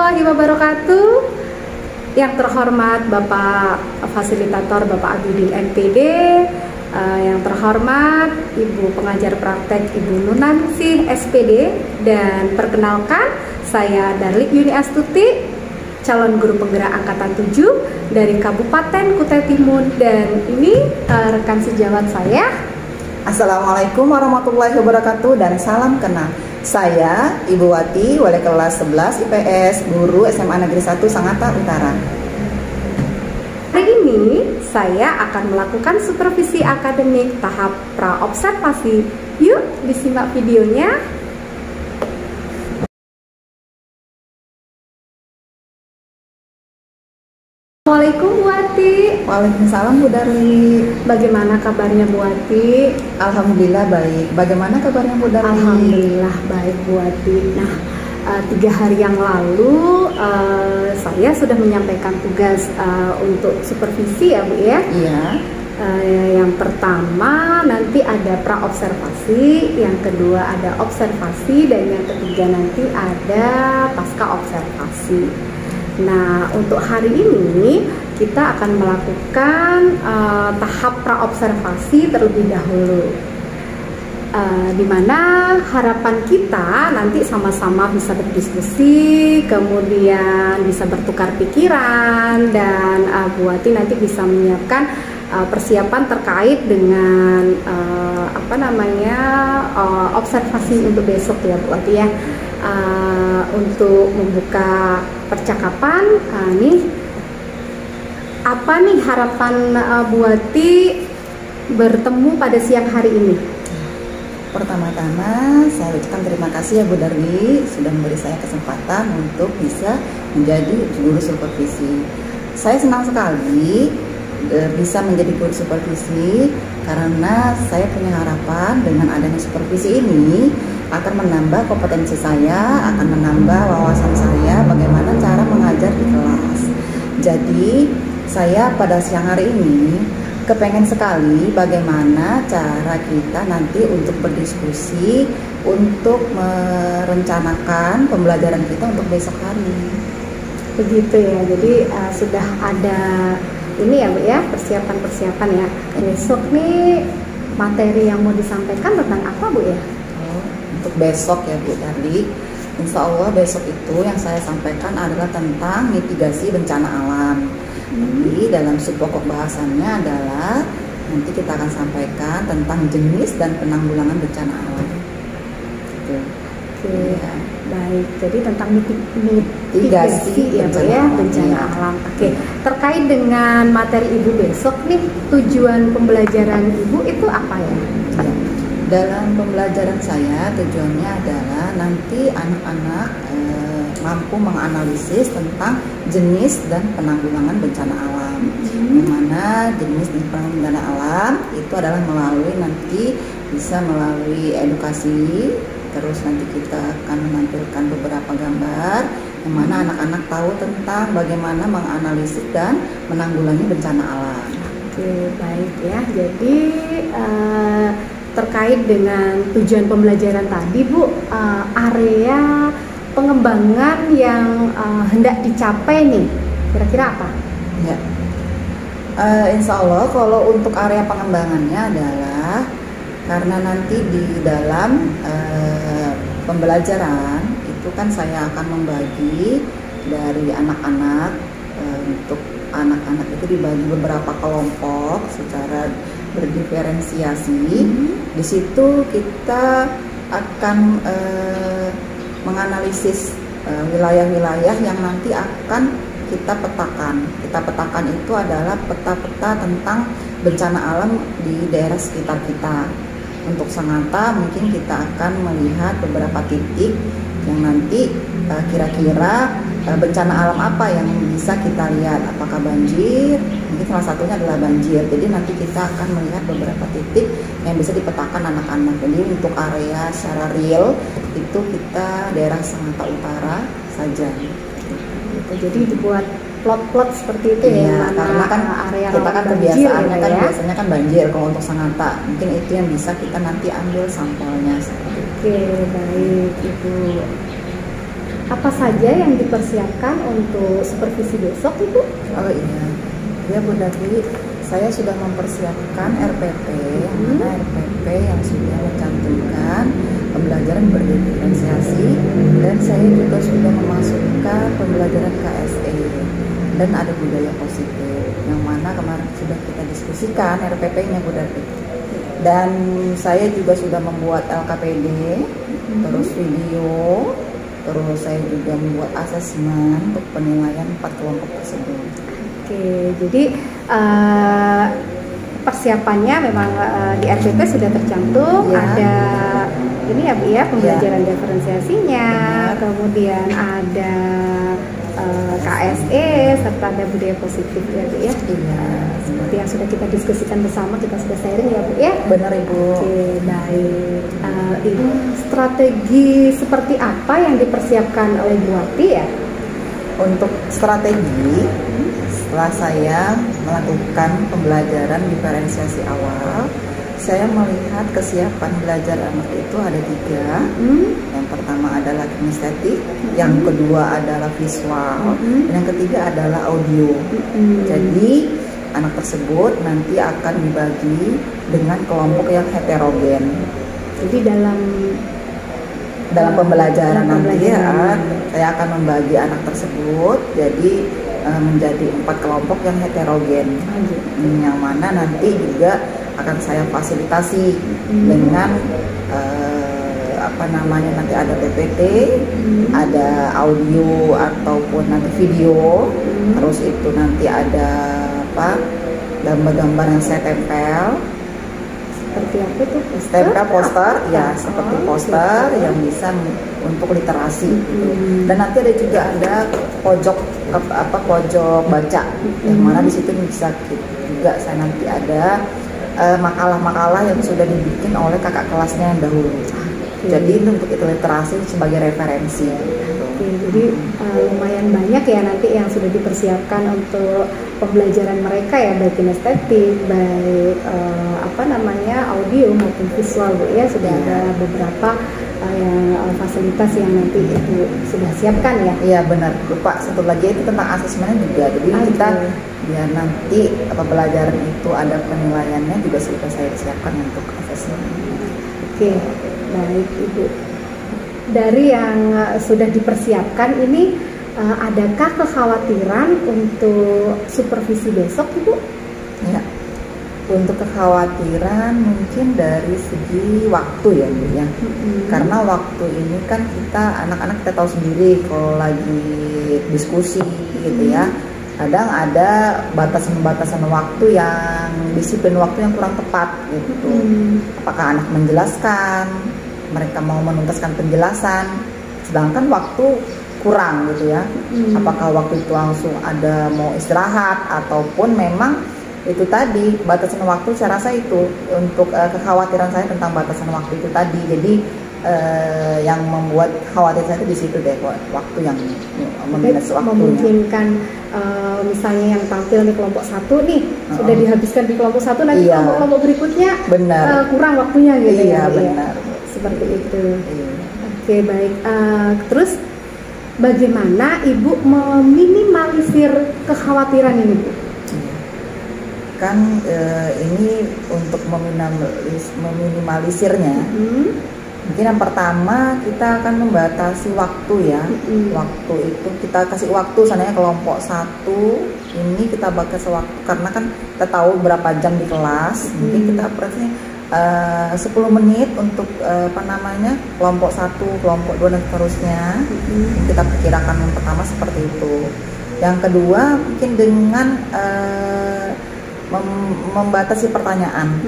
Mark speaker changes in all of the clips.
Speaker 1: warahmatullahi wabarakatuh. Yang terhormat Bapak Fasilitator Bapak Abidin MPD, yang terhormat Ibu Pengajar Praktek Ibu Nunansih SPD, dan perkenalkan saya Darlik Yuni Astuti, calon guru penggerak angkatan 7 dari Kabupaten Kutai Timur, dan ini rekan sejawat saya.
Speaker 2: Assalamualaikum warahmatullahi wabarakatuh dan salam kenal. Saya Ibu Wati, wali kelas 11 IPS, guru SMA Negeri 1 Sangatta Utara.
Speaker 1: Hari ini saya akan melakukan supervisi akademik tahap praobservasi. Yuk disimak videonya. Assalamualaikum Bu Wati.
Speaker 2: Waalaikumsalam Bu Darli.
Speaker 1: Bagaimana kabarnya Bu Wati?
Speaker 2: Alhamdulillah baik. Bagaimana kabarnya Bu Darli?
Speaker 1: Alhamdulillah baik Bu Wati. Nah, 3 hari yang lalu saya sudah menyampaikan tugas untuk supervisi ya Bu ya.
Speaker 2: Iya.
Speaker 1: Yang pertama nanti ada praobservasi, yang kedua ada observasi, dan yang ketiga nanti ada pasca observasi. Nah, untuk hari ini kita akan melakukan tahap praobservasi terlebih dahulu, di mana harapan kita nanti sama-sama bisa berdiskusi, kemudian bisa bertukar pikiran, dan Bu Wati nanti bisa menyiapkan persiapan terkait dengan observasi untuk besok ya Bu Wati ya. Untuk membuka percakapan, apa nih harapan Bu Wati bertemu pada siang hari ini?
Speaker 2: Pertama-tama saya ucapkan terima kasih ya Bu Darli sudah memberi saya kesempatan untuk bisa menjadi guru supervisi. Saya senang sekali bisa menjadi guru supervisi karena saya punya harapan dengan adanya supervisi ini akan menambah kompetensi saya, akan menambah wawasan saya bagaimana cara mengajar di kelas. Jadi saya pada siang hari ini kepengen sekali bagaimana cara kita nanti untuk berdiskusi, untuk merencanakan pembelajaran kita untuk besok hari.
Speaker 1: Begitu ya, jadi sudah ada ini ya Bu ya, persiapan-persiapan ya. Besok nih materi yang mau disampaikan tentang apa Bu ya?
Speaker 2: Untuk besok ya Bu Darli, insya Allah besok itu yang saya sampaikan adalah tentang mitigasi bencana alam. Jadi dalam subpokok bahasannya adalah nanti kita akan sampaikan tentang jenis dan penanggulangan bencana alam. Gitu.
Speaker 1: Oke, ya. Baik. Jadi tentang mitigasi ya Bu ya, bencana alam. Oke, terkait dengan materi Ibu besok nih, tujuan pembelajaran Ibu itu apa ya?
Speaker 2: Ya. Dalam pembelajaran saya tujuannya adalah nanti anak-anak mampu menganalisis tentang jenis dan penanggulangan bencana alam. Yang mana jenis dan penanggulangan bencana alam itu adalah melalui edukasi. Terus nanti kita akan menampilkan beberapa gambar yang mana anak-anak tahu tentang bagaimana menganalisis dan menanggulangi bencana alam.
Speaker 1: Oke, baik ya. Jadi terkait dengan tujuan pembelajaran tadi Bu, area pengembangan yang hendak dicapai nih kira-kira apa?
Speaker 2: Ya, insya Allah kalau untuk area pengembangannya adalah karena nanti di dalam pembelajaran itu kan saya akan membagi dari anak-anak, untuk anak-anak itu dibagi beberapa kelompok secara berdiferensiasi. Di situ kita akan menganalisis wilayah-wilayah yang nanti akan kita petakan. Kita petakan itu adalah peta-peta tentang bencana alam di daerah sekitar kita. Untuk Sangatta mungkin kita akan melihat beberapa titik yang nanti kira-kira bencana alam apa yang bisa kita lihat, apakah banjir, mungkin salah satunya adalah banjir. Jadi nanti kita akan melihat beberapa titik yang bisa dipetakan anak-anak. Jadi untuk area secara real itu kita daerah Sangatta Utara saja.
Speaker 1: Jadi dibuat plot-plot seperti itu
Speaker 2: ya, karena kan
Speaker 1: area
Speaker 2: kita kan kebiasaannya kan
Speaker 1: ya?
Speaker 2: Biasanya kan banjir kalau untuk Sangatta. Mungkin itu yang bisa kita nanti ambil sampelnya.
Speaker 1: Oke, baik Ibu. apa saja yang dipersiapkan untuk supervisi besok Ibu?
Speaker 2: Oh iya, ya Bu Dardi, saya sudah mempersiapkan RPP, mana RPP yang sudah mencantumkan pembelajaran berdiferensiasi, dan saya juga sudah memasukkan pembelajaran KSE dan ada budaya positif, yang mana kemarin sudah kita diskusikan RPP-nya Bu Dardi. Dan saya juga sudah membuat LKPD, terus video, terus saya juga membuat asesmen untuk penilaian 4 kelompok tersebut.
Speaker 1: Oke, jadi persiapannya memang di RPP sudah tercantum,
Speaker 2: ya.
Speaker 1: Ada ini ya Bu ya, pembelajaran diferensiasinya, kemudian ada KSE serta ada budaya positif ya Bu ya.
Speaker 2: Iya.
Speaker 1: Seperti yang sudah kita diskusikan bersama, kita sudah sharing ya Bu ya.
Speaker 2: Benar Ibu.
Speaker 1: Oke, baik. Ini strategi seperti apa yang dipersiapkan oleh Bu Wati ya?
Speaker 2: Untuk strategi, setelah saya melakukan pembelajaran diferensiasi awal, saya melihat kesiapan belajar anak itu ada 3. Yang pertama adalah kinestetik, yang kedua adalah visual, dan yang ketiga adalah audio. Jadi anak tersebut nanti akan dibagi dengan kelompok yang heterogen.
Speaker 1: Jadi
Speaker 2: dalam pembelajaran nanti ya, saya akan membagi anak tersebut jadi menjadi 4 kelompok yang heterogen, yang mana nanti juga akan saya fasilitasi dengan nanti ada PPT, ada audio ataupun nanti video, terus itu nanti ada gambar-gambar yang saya tempel.
Speaker 1: Seperti apa itu?
Speaker 2: Tempel poster, ya seperti poster yang bisa untuk literasi. Dan nanti ada juga pojok baca, yang mana di situ bisa juga saya nanti ada makalah-makalah yang sudah dibikin oleh kakak kelasnya yang dahulu. Jadi itu untuk literasi sebagai referensi.
Speaker 1: Jadi lumayan banyak ya nanti yang sudah dipersiapkan untuk pembelajaran mereka ya, baik kinestetik, baik audio maupun visual Bu ya, sudah ada beberapa fasilitas yang nanti itu sudah siapkan ya.
Speaker 2: Iya benar, lupa satu lagi itu tentang asesmennya juga. Jadi kita biar nanti pembelajaran itu ada penilaiannya juga sudah saya siapkan untuk asesmen.
Speaker 1: Oke, baik Ibu. Dari yang sudah dipersiapkan ini, adakah kekhawatiran untuk supervisi besok Ibu? Ya, untuk kekhawatiran mungkin dari segi waktu ya Bu ya. Karena waktu ini kan anak-anak kita tahu sendiri kalau lagi diskusi gitu ya, kadang ada batasan-batasan waktu yang disiplin waktu yang kurang tepat gitu. Apakah anak menjelaskan, mereka mau menuntaskan penjelasan, sedangkan waktu kurang gitu ya. Apakah waktu itu langsung ada mau istirahat ataupun memang itu tadi batasan waktu. Saya rasa itu untuk kekhawatiran saya tentang batasan waktu itu tadi. Jadi yang membuat khawatir saya itu di situ deh, waktu yang meminus waktunya. Memungkinkan misalnya yang tampil di kelompok 1 nih sudah dihabiskan di kelompok 1, nanti kelompok berikutnya kurang waktunya gitu ya.
Speaker 2: Benar.
Speaker 1: Seperti itu. Oke, baik. Terus bagaimana Ibu meminimalisir kekhawatiran ini Bu?
Speaker 2: Kan ini untuk meminimalisirnya, mungkin yang pertama kita akan membatasi waktu ya. Waktu itu kita kasih waktu, misalnya kelompok 1 ini kita batasi waktu, karena kan kita tahu berapa jam di kelas. Mungkin kita berarti 10 menit untuk kelompok 1, kelompok 2 dan seterusnya. Kita perkirakan yang pertama seperti itu. Yang kedua mungkin dengan membatasi pertanyaan.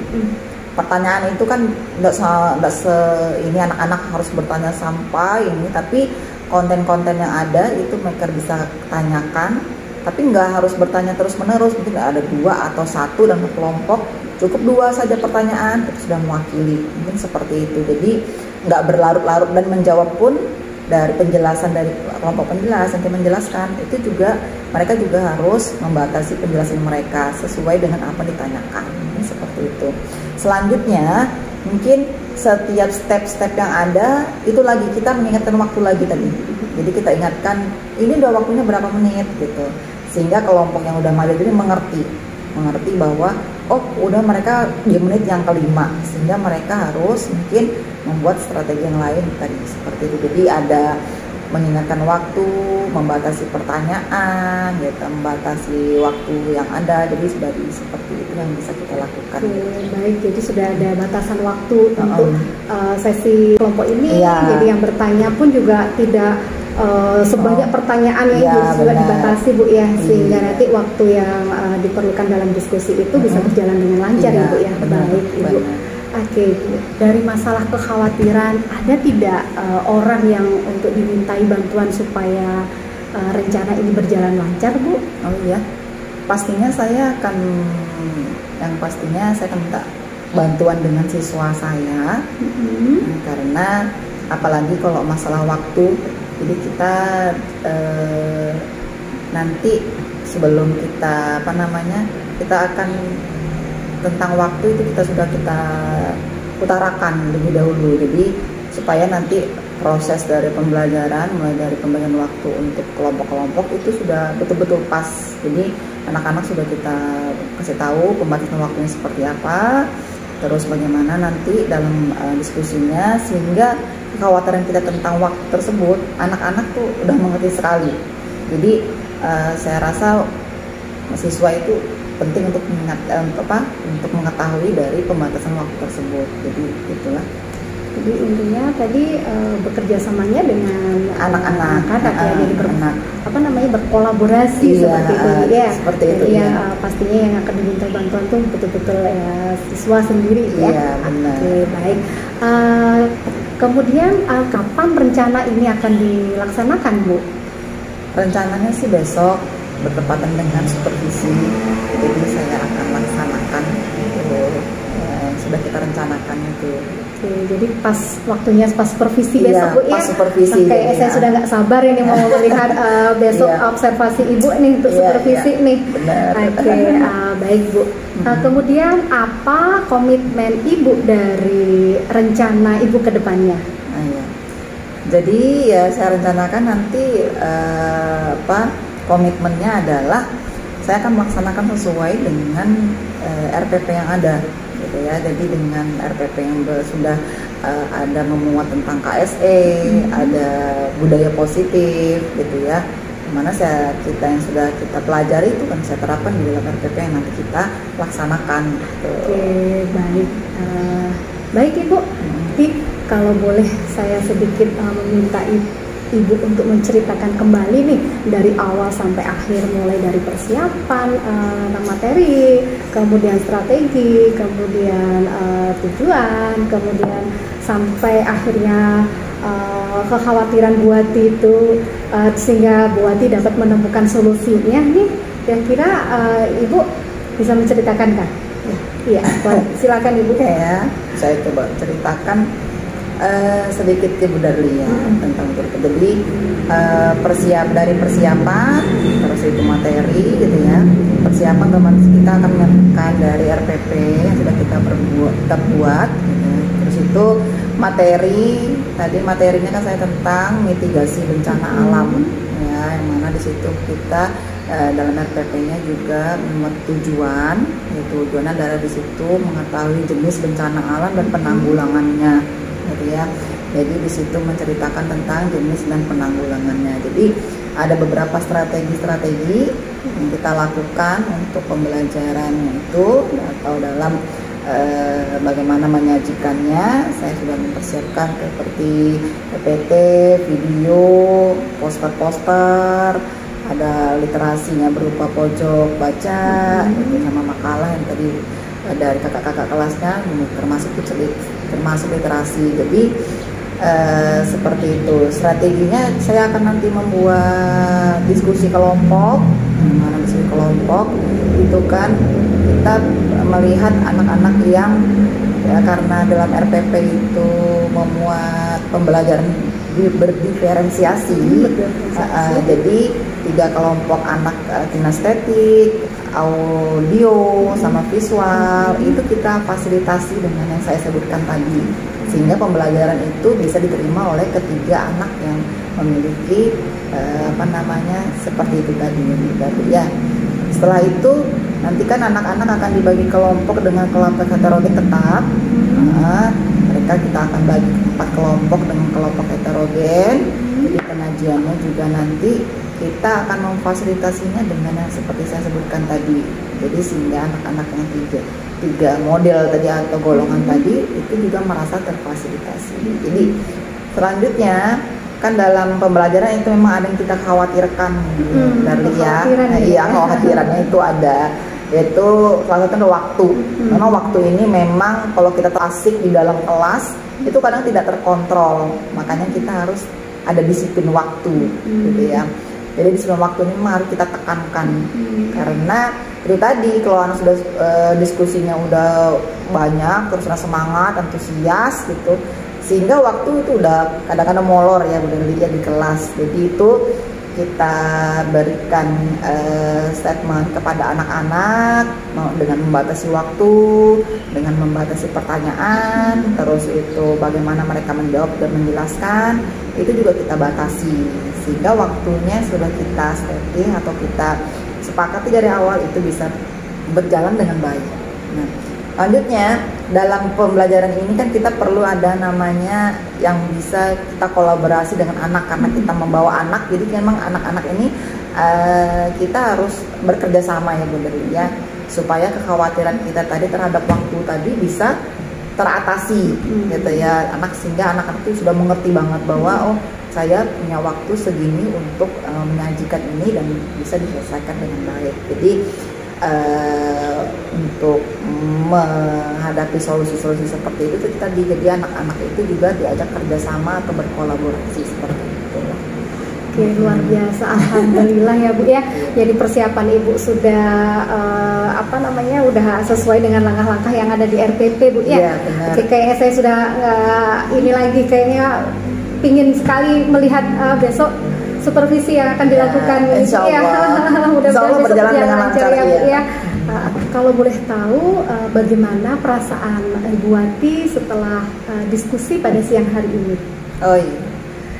Speaker 2: Pertanyaan itu kan nggak ini anak-anak harus bertanya sampai ini, tapi konten-konten yang ada itu mereka bisa tanyakan, tapi nggak harus bertanya terus-menerus. Mungkin ada 2 atau 1 dalam kelompok, cukup 2 saja pertanyaan itu sudah mewakili, mungkin seperti itu. Jadi nggak berlarut-larut, dan menjawab pun dari penjelasan dari kelompok penjelas yang menjelaskan itu juga mereka juga harus membatasi penjelasan mereka sesuai dengan apa ditanyakan, seperti itu. Selanjutnya mungkin setiap step-step yang ada itu lagi kita mengingatkan waktu lagi tadi. Jadi kita ingatkan ini udah waktunya berapa menit gitu, sehingga kelompok yang udah maju ini mengerti bahwa oh udah mereka di menit yang kelima, sehingga mereka harus mungkin membuat strategi yang lain tadi seperti itu. Jadi ada mengingatkan waktu, membatasi pertanyaan, gitu, membatasi waktu yang ada. Jadi seperti itu yang bisa kita lakukan.
Speaker 1: Oke, baik. Jadi sudah ada batasan waktu untuk sesi kelompok ini. Jadi yang bertanya pun juga tidak sebanyak pertanyaan yang juga dibatasi Bu ya, sehingga nanti waktu yang diperlukan dalam diskusi itu bisa berjalan dengan lancar ya Bu ya. Baik Ibu. Oke, dari masalah kekhawatiran, ada tidak orang yang untuk dimintai bantuan supaya rencana ini berjalan lancar, Bu?
Speaker 2: Oh iya, pastinya saya akan minta bantuan dengan siswa saya, karena apalagi kalau masalah waktu, jadi kita nanti sebelum kita kita akan tentang waktu itu kita utarakan lebih dahulu, jadi supaya nanti proses dari pembelajaran mulai dari pembagian waktu untuk kelompok-kelompok itu sudah betul-betul pas. Jadi anak-anak sudah kita kasih tahu pembatasan waktunya seperti apa, terus bagaimana nanti dalam diskusinya, sehingga kekhawatiran kita tentang waktu tersebut anak-anak tuh udah mengerti sekali. Jadi saya rasa siswa itu penting untuk mengetahui dari pembatasan waktu tersebut. Jadi itulah.
Speaker 1: Jadi intinya tadi bekerja samanya dengan anak-anak ya, jadi berkolaborasi seperti itu ya.
Speaker 2: Seperti itu
Speaker 1: ya. Pastinya yang akan diminta bantuan tuh betul-betul ya siswa sendiri ya.
Speaker 2: Iya, benar.
Speaker 1: Oke, baik. Kemudian kapan rencana ini akan dilaksanakan, Bu? Rencananya
Speaker 2: sih besok, bertepatan dengan supervisi, jadi saya akan laksanakan itu sudah kita rencanakan itu.
Speaker 1: Oke, jadi pas waktunya pas supervisi besok Bu
Speaker 2: pas supervisi.
Speaker 1: Saya sudah nggak sabar ini mau melihat besok observasi Ibu nih untuk supervisi nih.
Speaker 2: Benar.
Speaker 1: Oke, baik Bu. Kemudian apa komitmen Ibu dari rencana Ibu ke depannya?
Speaker 2: Jadi ya saya rencanakan nanti komitmennya adalah saya akan melaksanakan sesuai dengan RPP yang ada, gitu ya. Jadi dengan RPP yang sudah ada memuat tentang KSE, ada budaya positif, gitu ya. Dimana kita yang sudah kita pelajari itu kan saya terapkan di dalam RPP yang nanti kita laksanakan. Gitu.
Speaker 1: Oke, baik. Baik Ibu. Kalau boleh saya sedikit meminta Ibu untuk menceritakan kembali nih dari awal sampai akhir, mulai dari persiapan materi, kemudian strategi, kemudian tujuan, kemudian sampai akhirnya kekhawatiran Bu Wati itu sehingga Bu Wati dapat menemukan solusinya nih. Kira-kira Ibu bisa menceritakan kan? Iya, silakan Ibu.
Speaker 2: Ya, saya coba ceritakan sedikit ke Bu Darli ya tentang itu. Jadi dari persiapan, terus itu materi, gitu ya. Persiapan teman kita akan menentukan dari RPP yang sudah kita buat, gitu. Terus itu materinya kan saya tentang mitigasi bencana alam, ya, yang mana di situ kita dalam RPP-nya juga membuat tujuan, yaitu tujuannya adalah di situ mengetahui jenis bencana alam dan penanggulangannya, gitu ya. Jadi di situ menceritakan tentang jenis dan penanggulangannya. Jadi ada beberapa strategi yang kita lakukan untuk pembelajaran itu, atau dalam bagaimana menyajikannya. Saya sudah mempersiapkan seperti PPT, video, poster, ada literasinya berupa pojok baca, sama makalah yang tadi dari kakak-kakak kelasnya, termasuk literasi. Jadi seperti itu strateginya. Saya akan nanti membuat diskusi kelompok. Diskusi kelompok itu kan kita melihat anak-anak yang ya, karena dalam RPP itu memuat pembelajaran berdiferensiasi. Jadi 3 kelompok anak kinestetik, audio, sama visual itu kita fasilitasi dengan yang saya sebutkan tadi, sehingga pembelajaran itu bisa diterima oleh ketiga anak yang memiliki seperti itu tadi ya. Setelah itu nanti kan anak-anak akan dibagi kelompok dengan kelompok heterogen tetap. Mereka kita akan bagi 4 kelompok dengan kelompok heterogen. Jadi pengajiannya juga nanti kita akan memfasilitasinya dengan yang seperti saya sebutkan tadi. Jadi sehingga anak-anak yang tiga model tadi atau golongan tadi itu juga merasa terfasilitasi. Jadi selanjutnya kan dalam pembelajaran itu memang ada yang kita khawatirkan dari kekhawatirannya itu ada, yaitu salah satunya waktu. Memang waktu ini memang kalau kita asik di dalam kelas itu kadang tidak terkontrol, makanya kita harus ada disiplin waktu gitu ya. Jadi disiplin waktu ini memang harus kita tekankan, karena itu tadi kalau anak sudah diskusinya udah banyak, terus semangat, antusias gitu, sehingga waktu itu udah kadang-kadang molor ya, udah lihat di kelas. Jadi itu kita berikan statement kepada anak-anak dengan membatasi waktu, dengan membatasi pertanyaan, terus itu bagaimana mereka menjawab dan menjelaskan, itu juga kita batasi, sehingga waktunya sudah kita setting atau kita sepakati dari awal itu bisa berjalan dengan baik. Nah, selanjutnya dalam pembelajaran ini kan kita perlu ada namanya yang bisa kita kolaborasi dengan anak, karena kita membawa anak, jadi memang anak-anak ini kita harus bekerja sama ya Bunda ya, supaya kekhawatiran kita tadi terhadap waktu tadi bisa teratasi gitu ya anak, sehingga anak-anak itu sudah mengerti banget bahwa saya punya waktu segini untuk menyajikan ini dan bisa diselesaikan dengan baik. Jadi untuk menghadapi solusi-solusi seperti itu kita jadi anak-anak itu juga diajak kerjasama atau berkolaborasi seperti itu.
Speaker 1: Oke, luar biasa, alhamdulillah ya Bu ya. Jadi persiapan Ibu sudah udah sesuai dengan langkah-langkah yang ada di RPP Bu ya.
Speaker 2: Iya, benar.
Speaker 1: Oke, kayaknya saya sudah ini lagi kayaknya pingin sekali melihat besok supervisi yang akan dilakukan ya,
Speaker 2: insya Allah.
Speaker 1: Mudah-mudahan
Speaker 2: berjalan dengan lancar
Speaker 1: ya Bu ya. Kalau boleh tahu bagaimana perasaan Ibu Wati setelah diskusi pada siang hari ini?
Speaker 2: Oh iya,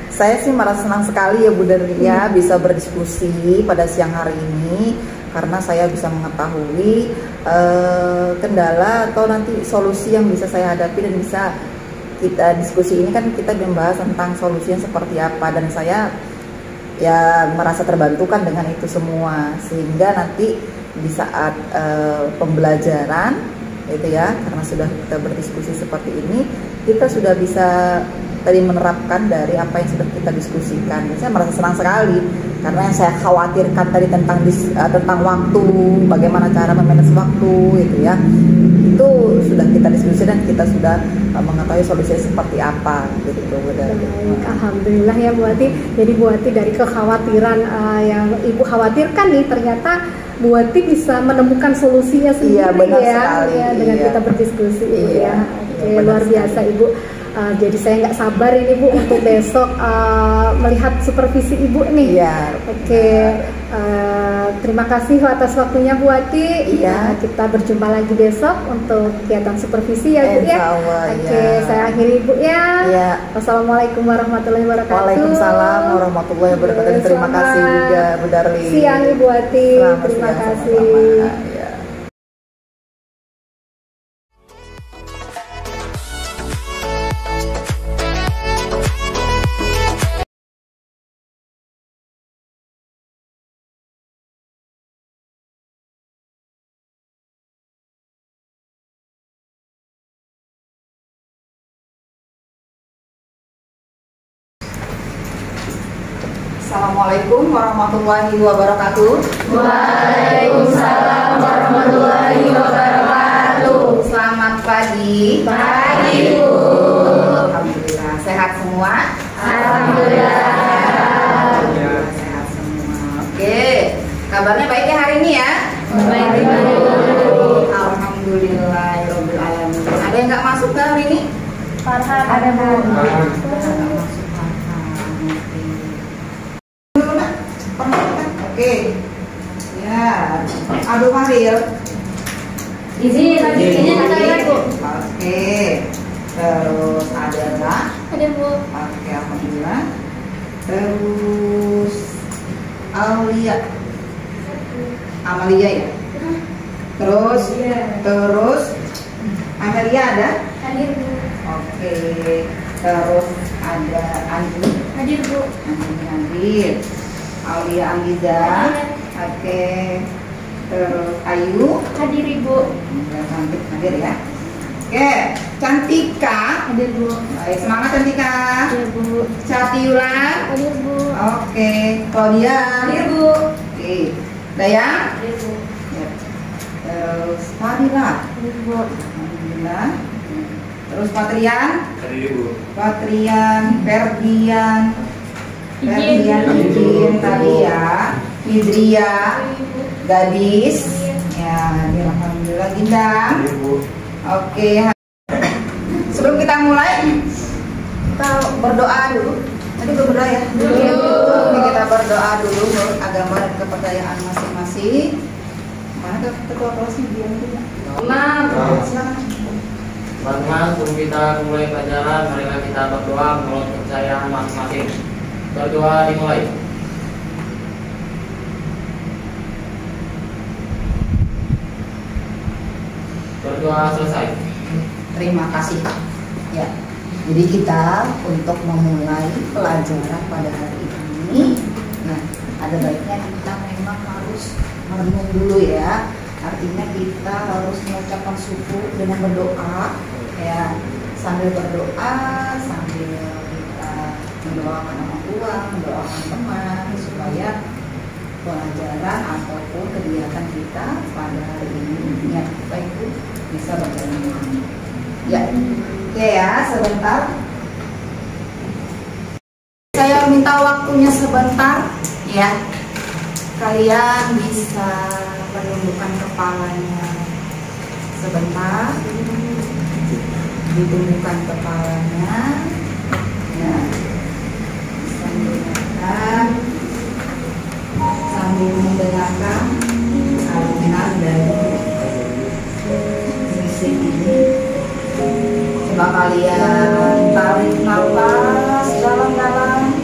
Speaker 2: saya sih merasa senang sekali ya Bu Daria bisa berdiskusi pada siang hari ini, karena saya bisa mengetahui kendala atau nanti solusi yang bisa saya hadapi, dan bisa kita diskusi ini kan kita membahas tentang solusinya seperti apa, dan saya ya merasa terbantukan dengan itu semua, sehingga nanti di saat pembelajaran itu ya, karena sudah kita berdiskusi seperti ini, kita sudah bisa tadi menerapkan dari apa yang sudah kita diskusikan. Saya merasa senang sekali, karena yang saya khawatirkan tadi tentang waktu, bagaimana cara memanage waktu itu ya, itu sudah kita diskusi dan kita sudah mengetahui solusinya seperti apa gitu.
Speaker 1: Baik, alhamdulillah ya Bu Wati. Jadi Bu Wati dari kekhawatiran yang Ibu khawatirkan nih, ternyata Bu Wati bisa menemukan solusinya sendiri.
Speaker 2: Iya, benar sekali.
Speaker 1: Ya, dengan kita berdiskusi Ibu ya. Oke, luar biasa Ibu. Jadi saya nggak sabar ini Bu untuk besok melihat supervisi Ibu nih.
Speaker 2: Iya.
Speaker 1: Oke, terima kasih atas waktunya Bu Wati.
Speaker 2: Iya.
Speaker 1: Kita berjumpa lagi besok untuk kegiatan supervisi ya Bu ya. Oke, saya akhiri Bu ya.
Speaker 2: Iya.
Speaker 1: Wassalamualaikum warahmatullahi wabarakatuh.
Speaker 2: Waalaikumsalam warahmatullahi wabarakatuh. Terima kasih juga Bu Darli.
Speaker 1: Siang Ibu Wati. Terima kasih.
Speaker 2: Ya. Assalamualaikum warahmatullahi wabarakatuh.
Speaker 3: Waalaikumsalam warahmatullahi wabarakatuh.
Speaker 2: Selamat pagi.
Speaker 3: Pagi Bu.
Speaker 2: Alhamdulillah sehat semua.
Speaker 3: Alhamdulillah.
Speaker 2: Alhamdulillah sehat semua. Oke, kabarnya baiknya hari ini ya?
Speaker 3: Baik Bu.
Speaker 2: Alhamdulillah rabbil alamin. Ada yang nggak masuk ke hari ini?
Speaker 3: Farhan ada Bu.
Speaker 2: Oke. Ya, Aduh Faril.
Speaker 3: Izin, lanjutannya ada Bu.
Speaker 2: Oke. Terus adalah.
Speaker 3: Ada Bu.
Speaker 2: Oke, alhamdulillah. Terus Amalia ya. Terus Amelia ada.
Speaker 3: Hadir Bu.
Speaker 2: Oke. Terus ada Andi.
Speaker 3: Hadir Bu.
Speaker 2: Andi hadir. Aulia Andiza. Oke. Terus Ayu.
Speaker 3: Hadir Ibu.
Speaker 2: Cantik hadir ya. Oke, Cantika.
Speaker 3: Hadir Bu.
Speaker 2: Baik, semangat Cantika.
Speaker 3: Hadir Bu.
Speaker 2: Catiula.
Speaker 3: Hadir Bu.
Speaker 2: Oke, Claudia.
Speaker 3: Hadir Bu.
Speaker 2: Oke, Dayang.
Speaker 3: Hadir Bu.
Speaker 2: Ya. Terus Fadila.
Speaker 3: Hadir Bu.
Speaker 2: Alhamdulillah. Terus Patrian.
Speaker 4: Hadir Ibu.
Speaker 2: Patrian, Ferdian. Ferdian izin tadi ya. Hidria. Gadis. Ya, alhamdulillah. Gindang.
Speaker 4: Hadir Ibu.
Speaker 2: Oke. Sebelum kita mulai, kita berdoa dulu. Nanti berdoa ya. Oke, kita berdoa dulu menurut agama dan kepercayaan masing-masing. Mana ketua kelasnya dia tidak? Silakan.
Speaker 5: Teman-teman, sebelum kita mulai pelajaran, marilah kita berdoa menurut kepercayaan masing-masing. Berdoa dimulai. Berdoa selesai.
Speaker 2: Terima kasih. Ya. Jadi kita untuk memulai pelajaran pada hari ini, nah ada baiknya kita memang harus merenung dulu ya. Artinya kita harus mengucapkan syukur dengan berdoa, ya, sambil berdoa, sambil kita mendoakan orang tua, mendoakan teman, supaya pelajaran ataupun kegiatan kita pada hari ini niat kita itu bisa berjalan dengan baik. Ya, oke ya, sebentar. Saya minta waktunya sebentar, ya. Kalian bisa menundukkan kepalanya sebentar, ditundukkan kepalanya, ya, sambil mendengarkan alunan dari musik ini. Coba kalian tarik nafas dalam-dalam,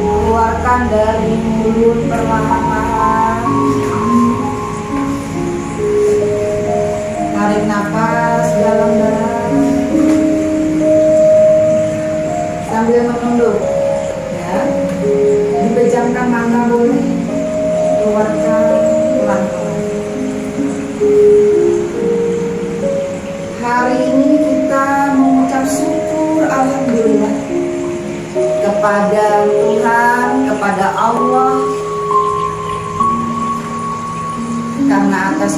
Speaker 2: keluarkan dari mulut perlahan-lahan. Tarik nafas dalam-dalam sambil menunduk, ya. Dipejamkan mata boleh, keluarkan pelan-pelan. Hari ini kita mengucap syukur alhamdulillah kepada Tuhan, kepada Allah, karena atas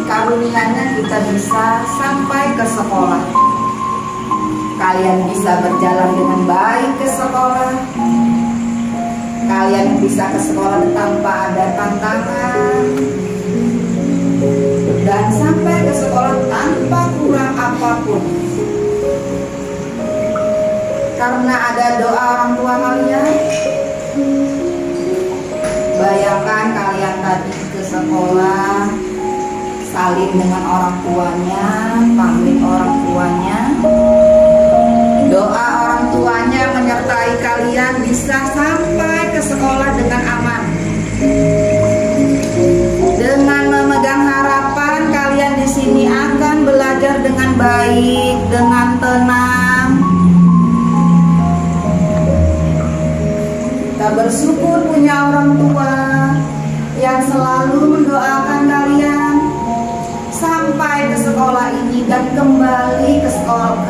Speaker 2: karunia-Nya kita bisa sampai ke sekolah. Kalian bisa berjalan dengan baik ke sekolah. Kalian bisa ke sekolah tanpa ada tantangan, dan sampai ke sekolah tanpa kurang apapun. Karena ada doa orang tua kalian. Bayangkan kalian tadi ke sekolah, saling dengan orang tuanya, panggil orang tuanya. Doa orang tuanya menyertai kalian bisa sampai ke sekolah dengan aman. Dengan memegang harapan kalian di sini akan belajar dengan baik, dengan tenang. Kita bersyukur punya orang tua yang selalu mendoakan kalian sampai ke sekolah ini dan kembali ke sekolah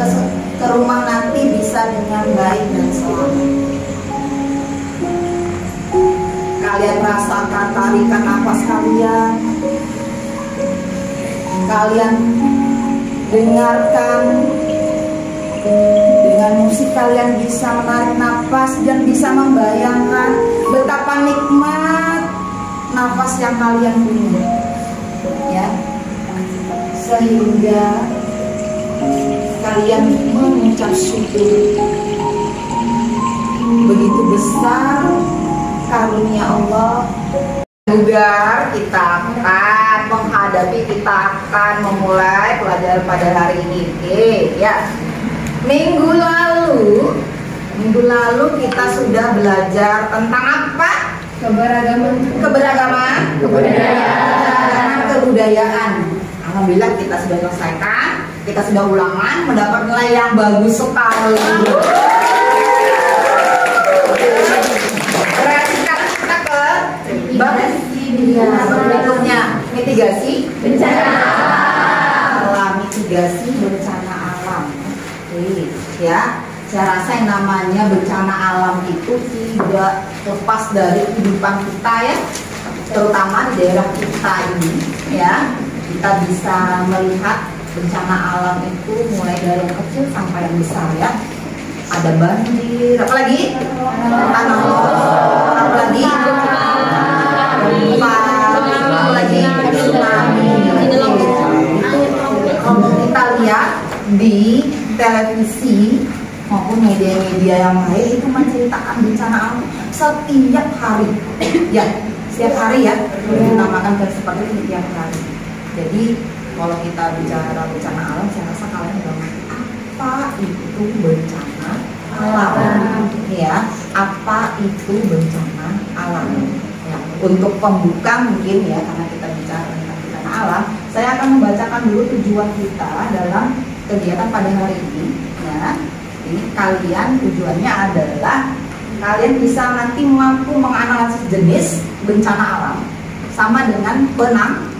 Speaker 2: ke rumah nanti bisa dengan baik dan selamat. Kalian rasakan tarikan nafas kalian. Kalian dengarkan dengan musik, kalian bisa menarik nafas dan bisa membayangkan betapa nikmat nafas yang kalian punya, ya, sehingga kalian mengucap syukur begitu besar ya Allah. Juga kita akan memulai pelajaran pada hari ini. Oke, ya. Minggu lalu kita sudah belajar tentang apa? Kebudayaan. Alhamdulillah kita sudah selesaikan. Kita sudah ulangan, mendapat nilai yang bagus sekali. Berarti sekarang kita ke berikutnya, mitigasi bencana alam. Mitigasi bencana alam. Oke, ya. Saya rasa yang namanya bencana alam itu tidak lepas dari kehidupan kita ya, terutama di daerah kita ini ya. Kita bisa melihat bencana alam itu mulai dari yang kecil sampai yang besar ya. Ada banjir, apalagi tanah longsor, apalagi tsunami. Kalau kita lihat di televisi maupun media-media yang lain itu menceritakan bencana alam setiap hari ya, setiap hari ya, dinamakan seperti itu setiap hari. Jadi kalau kita bicara bencana alam, saya rasa kalian udah ngerti apa itu bencana alam ya, apa itu bencana alam ya. Untuk pembuka mungkin ya, karena kita bicara tentang bencana alam, saya akan membacakan dulu tujuan kita dalam kegiatan pada hari ini ya. Ini kalian tujuannya adalah kalian bisa nanti mampu menganalisis jenis bencana alam sama dengan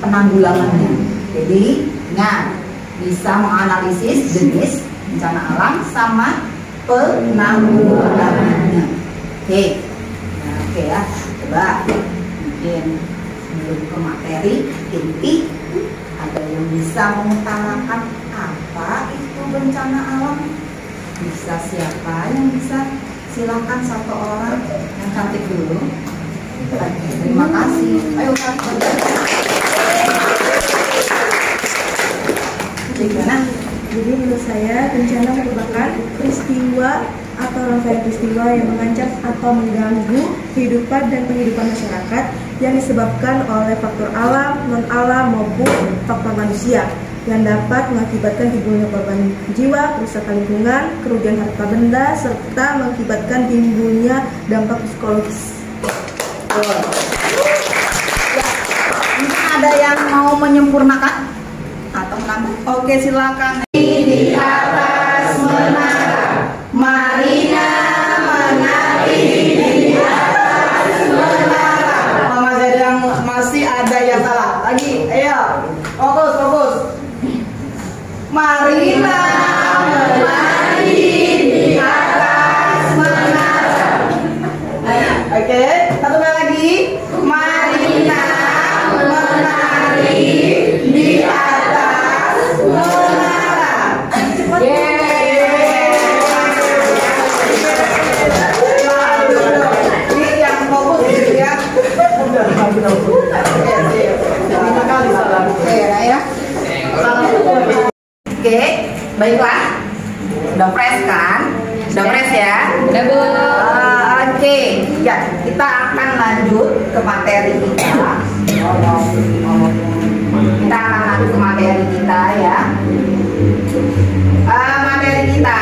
Speaker 2: penanggulangannya. Jadi ingat, bisa menganalisis jenis bencana alam sama penanggulangannya. Oke. Nah, oke ya. Coba mungkin sebelum ke materi inti, ada yang bisa mengutarakan apa itu bencana alam? Bisa siapa yang bisa? Silakan satu orang yang cantik dulu. Oke, terima kasih. Ayo Kak. Gimana?
Speaker 3: Jadi menurut saya bencana merupakan peristiwa atau rangkaian peristiwa yang mengancam atau mengganggu kehidupan dan penghidupan masyarakat yang disebabkan oleh faktor alam, non alam maupun faktor manusia yang dapat mengakibatkan timbulnya korban jiwa, kerusakan lingkungan, kerugian harta benda, serta mengakibatkan timbulnya dampak psikologis.
Speaker 2: Ya. Mungkin ada yang mau menyempurnakan atau menambah? Oke, silakan. Di atas menara, Marina menari di atas menara. Masih ada yang salah. Lagi, ayo, fokus. Marina menari di atas menara. Oke, satu kali lagi. Marina menari di atas menara. Ini yang fokus gitu ya. Terima kasih salah. Oke, ya. Oke, baiklah. Udah fresh kan? Udah fresh ya?
Speaker 1: Udah, Bu.
Speaker 2: Oke, ya kita akan lanjut ke materi kita. Kita akan lanjut ke materi kita ya. Materi kita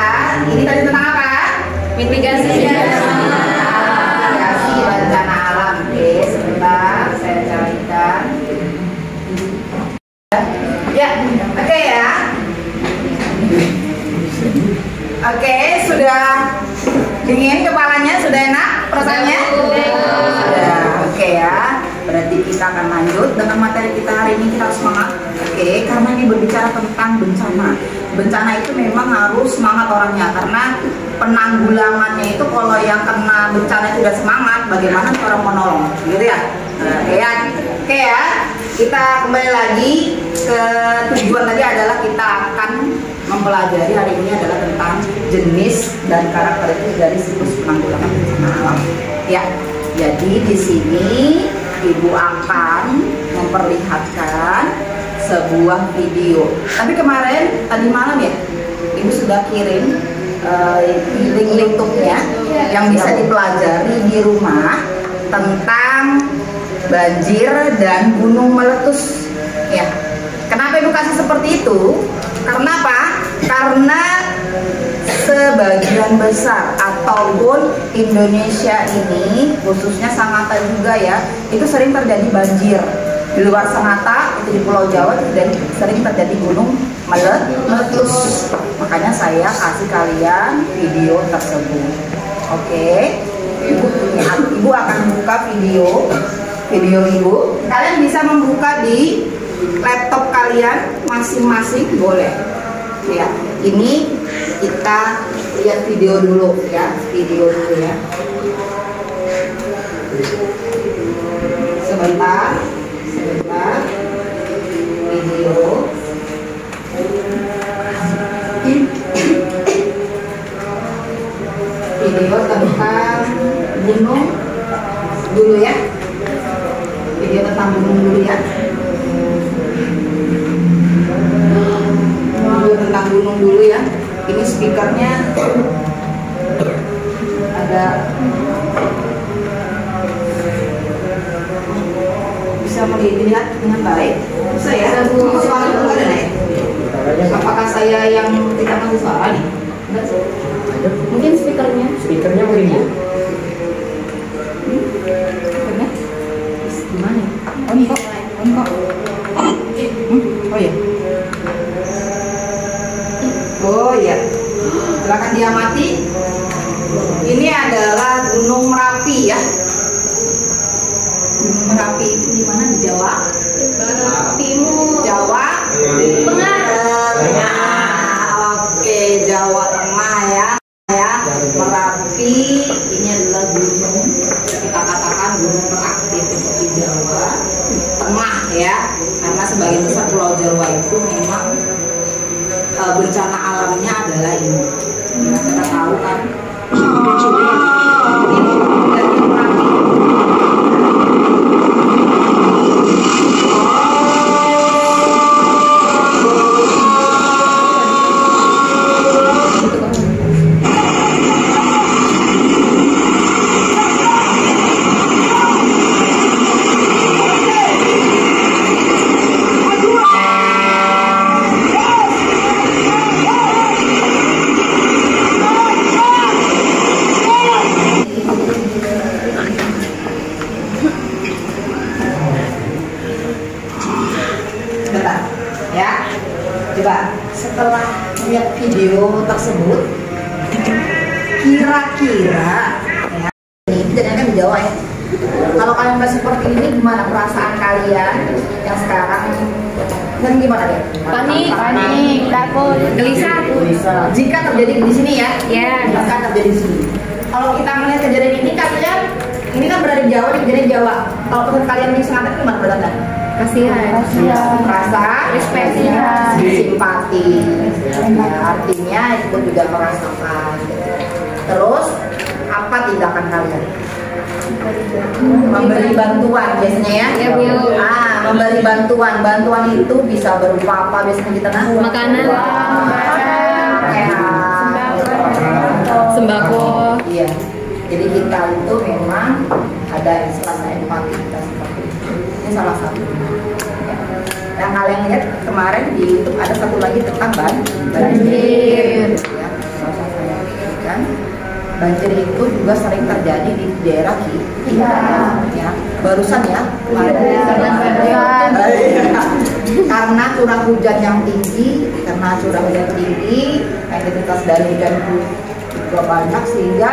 Speaker 2: ini tadi tentang apa?
Speaker 1: Mitigasi
Speaker 2: Mitigasi bencana alam. Oke, sebentar saya carikan. Ya, oke ya. Oke, sudah dingin kepalanya, sudah enak perasaannya? Sudah, oke ya. Berarti kita akan lanjut dengan materi kita hari ini. Kita harus semangat, oke? Karena ini berbicara tentang bencana. Bencana itu memang harus semangat orangnya, karena penanggulangannya itu kalau yang kena bencana itu udah semangat, bagaimana orang mau nolong, gitu ya? Oke ya. Kita kembali lagi ke tujuan tadi adalah kita akan mempelajari hari ini adalah tentang jenis dan karakteristik dari siklus penanggulangan bencana alam. Ya, jadi di sini Ibu akan memperlihatkan sebuah video. Tapi kemarin tadi malam ya, Ibu sudah kirim link YouTube-nya yang bisa dipelajari di rumah tentang banjir dan gunung meletus. Ya. Kenapa Ibu kasih seperti itu? Karena apa? Karena sebagian besar ataupun Indonesia ini, khususnya Sangatta juga ya, itu sering terjadi banjir. Di luar Sangatta, itu di Pulau Jawa, dan sering terjadi gunung meletus. Makanya saya kasih kalian video tersebut. Oke, Ibu akan buka video Ibu. Kalian bisa membuka di laptop kalian masing-masing, boleh. Ya, ini kita lihat video dulu ya, Sebentar, video. Video tentang gunung dulu ya. Video tentang gunung dulu ya. Video tentang gunung dulu ya. Ini speakernya ada, bisa melihat dengan baik. Bisa ya? Suara itu enggak ada nih? Apakah saya yang tidak mau suara nih? Enggak sih. Mungkin speakernya mungkin ya. Speakernya gimana ya? On kok. Oh ya. Oh iya, silakan diamati. Ini adalah Gunung Merapi ya. Gunung Merapi itu di mana? Di Jawa? Timur. Jawa? Tengah. Oke, Jawa Tengah ya. Merapi ini adalah gunung, kita katakan gunung teraktif di Jawa Tengah ya. Karena sebagian besar Pulau Jawa itu memang bencana alamnya adalah ini. Ya, kita tahu kan. Coba setelah lihat video tersebut, kira-kira ya, ini kejadian kan di Jawa ya. Kalau kalian masih seperti ini, gimana perasaan kalian yang sekarang? Dan gimana deh?
Speaker 1: Panik, takut, gelisah.
Speaker 2: Jika terjadi di sini ya,
Speaker 1: Ya.
Speaker 2: terjadi di sini. Kalau kita melihat kejadian ini, kalian ini kan berada di Jawa, kejadian di Jawa. Kalau pesan kalian di Sangatta gimana berada?
Speaker 1: Kasihan.
Speaker 2: Rasa
Speaker 1: Respect-nya.
Speaker 2: simpati. Ya, artinya ikut juga merasakan. Terus apa tindakan kalian? Memberi bantuan biasanya ya.
Speaker 1: Ya, Bu.
Speaker 2: Memberi bantuan. Bantuan itu bisa berupa apa biasanya kita
Speaker 1: Makanan. Sembako.
Speaker 2: Iya. Jadi kita itu memang ada rasa empati kita seperti itu. Ini salah satu. Ya. Yang kalian lihat kemarin di YouTube ada satu lagi tentang banjir. Ya, saya kan banjir itu juga sering terjadi di daerah kita. Ya. Barusan ya kemarin. Karena curah hujan yang tinggi, intensitas dari hujan juga banyak sehingga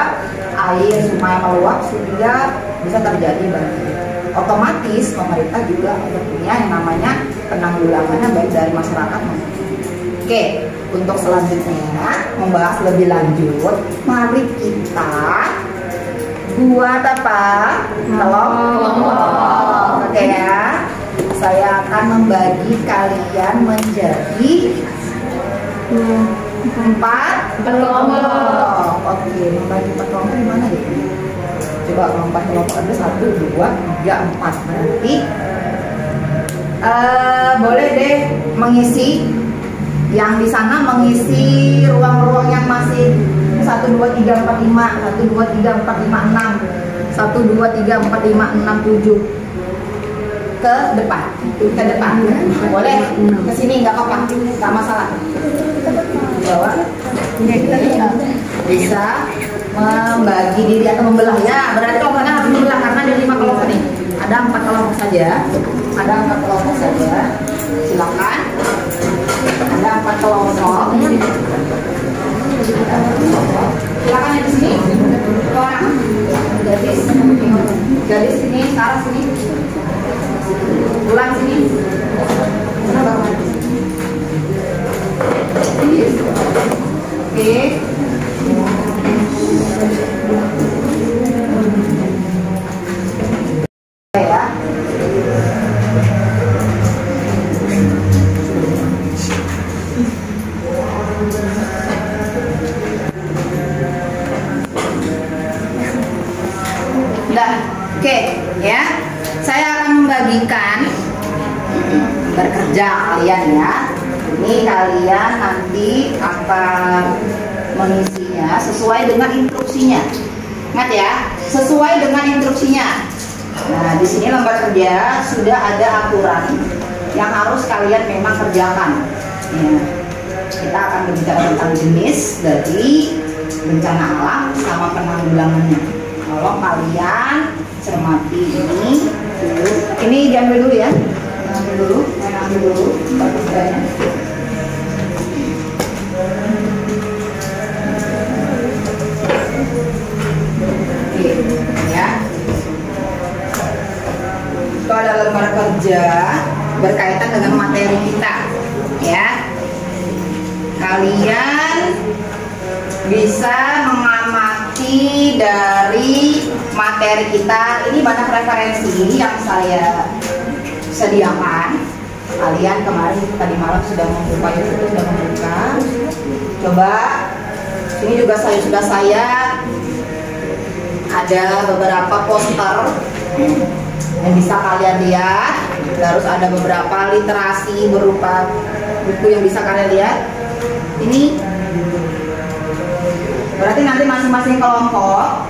Speaker 2: air sungai meluap sehingga bisa terjadi banjir. Otomatis pemerintah juga punya yang namanya penanggulangannya baik dari masyarakat. Oke, untuk selanjutnya membahas lebih lanjut, mari kita buat apa? Kelompok. Oke ya. Saya akan membagi kalian menjadi 4 kelompok. Oke, membagi per kelompok gimana ya? Coba kelompok ada 1, 2, 3, 4. Nanti boleh deh mengisi yang di sana, mengisi ruang-ruang yang masih 1, 2, 3, 4, 5, 1, 2, 3, 4, 5, 6, 1, 2, 3, 4, 5, 6, 7. ke depan, boleh ke sini nggak apa-apa, nggak masalah. Bawa, bisa membagi diri atau membelah ya. Berarti kelompoknya harus membelah karena ada 5 kelompok nih. Ada 4 kelompok saja, silakan. Ada 4 kelompok. Silakan di sini. Orang gadis sini, Sarah sini, Bulan sini. Oke. Ya. Udah, oke ya. Saya akan membagikan bekerja kalian ya. Ini kalian nanti akan mengisinya sesuai dengan instruksinya. Ingat ya, sesuai dengan instruksinya. Nah, di sini lembar kerja sudah ada aturan yang harus kalian memang kerjakan. Ya. Kita akan berbicara tentang jenis dari bencana alam sama penanggulangannya. Tolong kalian cermati ini. Ini diambil dulu ya. Ambil dulu. Bagus kayaknya. Oke, ya. Itu ada lembar kerja berkaitan dengan materi kita, ya. Kalian bisa mengamati dari materi kita. Ini banyak referensi yang saya sediakan. Kalian kemarin tadi malam sudah membuka YouTube, sudah membuka. Coba ini juga sudah saya ada beberapa poster yang bisa kalian lihat. Terus ada beberapa literasi berupa buku yang bisa kalian lihat. Ini berarti nanti masing-masing kelompok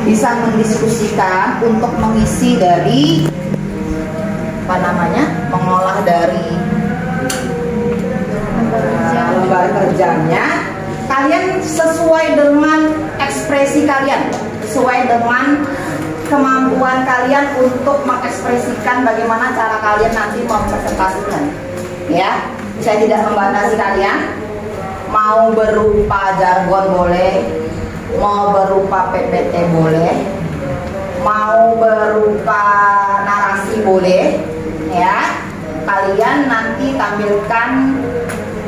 Speaker 2: bisa mendiskusikan untuk mengisi dari mengolah dari lembar kerjanya. Kalian sesuai dengan ekspresi kalian, sesuai dengan kemampuan kalian untuk mengekspresikan bagaimana cara kalian nanti mempresentasikan. Ya, saya tidak membatasi kalian. Mau berupa jargon boleh, mau berupa PPT boleh, mau berupa narasi boleh, ya. Kalian nanti tampilkan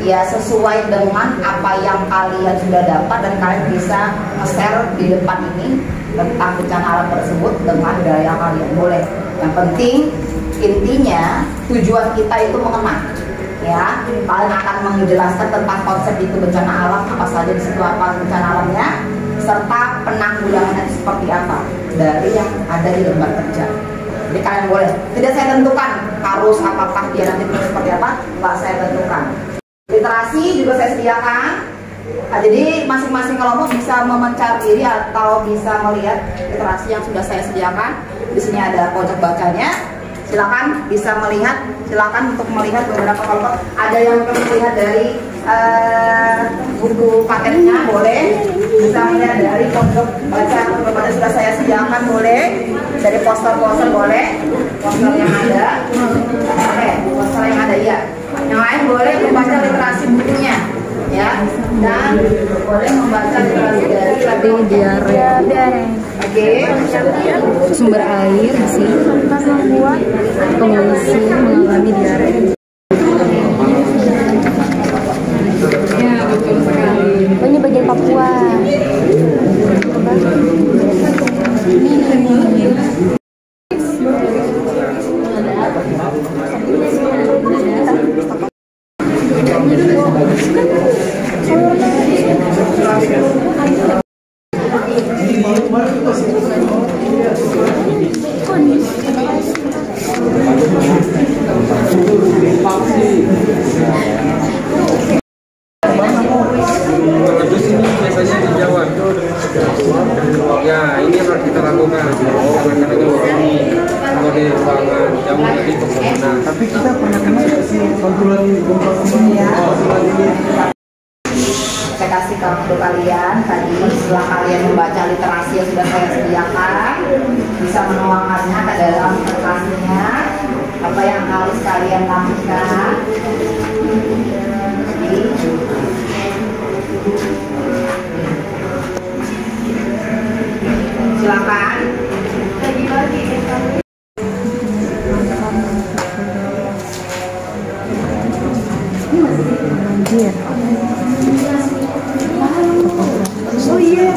Speaker 2: ya sesuai dengan apa yang kalian sudah dapat, dan kalian bisa nge-share di depan ini tentang bencana alam tersebut dengan gaya kalian, boleh. Yang penting intinya tujuan kita itu mengenang. Ya, kalian akan menjelaskan tentang konsep itu bencana alam, apa saja di situ, apa bencana alamnya, serta penanggulangannya seperti apa dari yang ada di lembar kerja. Jadi kalian boleh, tidak saya tentukan harus apakah dia nanti seperti apa, nggak saya tentukan. Literasi juga saya sediakan. Nah, jadi masing-masing kelompok bisa memencari diri atau bisa melihat literasi yang sudah saya sediakan. Di sini ada pojok bacanya. Silakan bisa melihat, silakan untuk melihat beberapa kelompok. Ada yang melihat dari buku paketnya boleh, bisa melihat dari pojok baca yang sudah saya sediakan boleh, dari poster-poster boleh, poster yang ada, poster yang ada ya. Yang lain boleh membaca literasi bukunya, ya, dan boleh membaca literasi dari diare. Oke,
Speaker 1: Sumber air di sini. Pengungsi mengalami diare. Ya, betul sekali. Oh, ini bagian Papua.
Speaker 4: Ini
Speaker 2: yang langka. Silakan.
Speaker 3: Oh iya.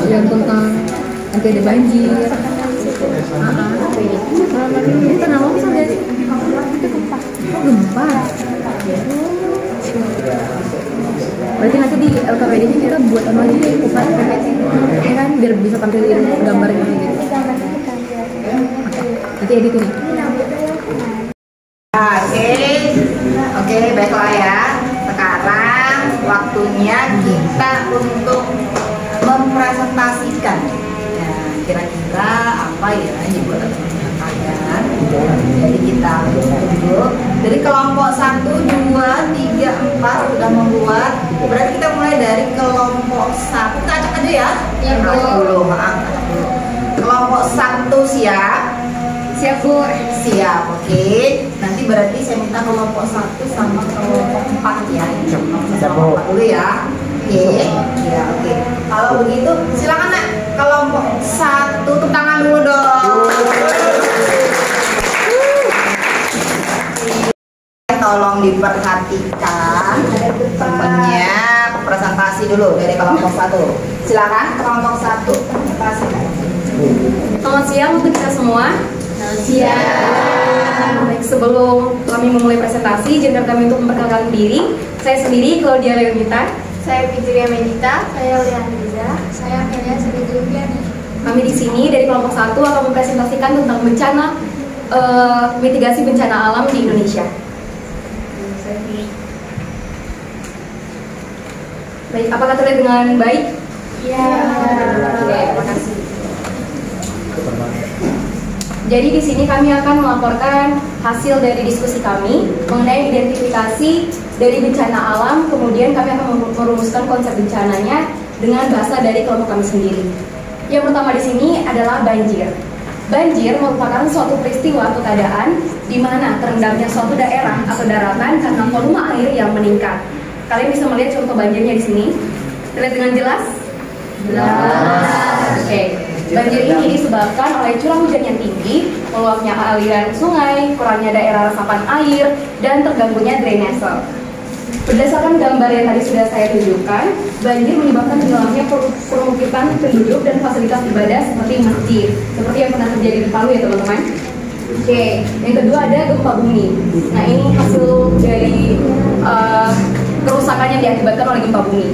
Speaker 1: Yang tentang nanti ada banjir. Ini tanah longsor ya sih? Itu gempa. Oh, gempa. Berarti nanti di LKPD nya kita buat apa lagi deh, bukan PPT, ya kan, biar bisa tampilin gambarnya gitu. Nanti edit ini.
Speaker 2: Oke, baiklah ya. Sekarang waktunya kita untuk mempresentasikan. Ya, kira-kira apa ya yang buat teman-teman kalian. Jadi kita duduk dari kelompok 1, 2, 3, 4 sudah membuat. Berarti kita mulai dari kelompok 1. Kita acak aja ya. Iya, dulu, maaf. Kelompok 1 siap.
Speaker 1: Siap, Bu.
Speaker 2: Siap, oke. Nanti berarti saya minta kelompok 1 sama kelompok 4 ya. Kelompok 4 dulu ya. Oke. Ya, oke. Kalau begitu silakan Nak. Kelompok 1 tepuk tangan dulu dong. Tolong diperhatikan. Semuanya presentasi dulu dari kelompok 1. Silakan kelompok 1 presentasi.
Speaker 1: Selamat siang untuk kita semua. Siang. Baik, sebelum kami memulai presentasi, izinkan kami untuk memperkenalkan diri. Saya sendiri Claudia Leonita.
Speaker 4: Saya Fitria Medita. Saya Leandriza. Saya Amelia Srijuliani.
Speaker 1: Kami di sini dari kelompok 1 akan mempresentasikan tentang bencana mitigasi bencana alam di Indonesia. Baik, apakah terlihat dengan baik?
Speaker 4: Ya.
Speaker 1: Oke, terima kasih. Jadi di sini kami akan melaporkan hasil dari diskusi kami mengenai identifikasi dari bencana alam, kemudian kami akan merumuskan konsep bencananya dengan bahasa dari kelompok kami sendiri. Yang pertama di sini adalah banjir. Banjir merupakan suatu peristiwa atau keadaan di mana terendamnya suatu daerah atau daratan karena volume air yang meningkat. Kalian bisa melihat contoh banjirnya di sini. Terlihat dengan jelas? Jelas. Oke. Banjir ini disebabkan oleh curah hujan yang tinggi, meluapnya aliran sungai, kurangnya daerah resapan air, dan terganggunya drainase. Berdasarkan gambar yang tadi sudah saya tunjukkan, banjir menyebabkan tenggelamnya permukiman penduduk dan fasilitas ibadah seperti masjid, seperti yang pernah terjadi di Palu ya teman-teman. Oke, yang kedua ada gempa bumi. Nah ini hasil dari kerusakan yang diakibatkan oleh gempa bumi.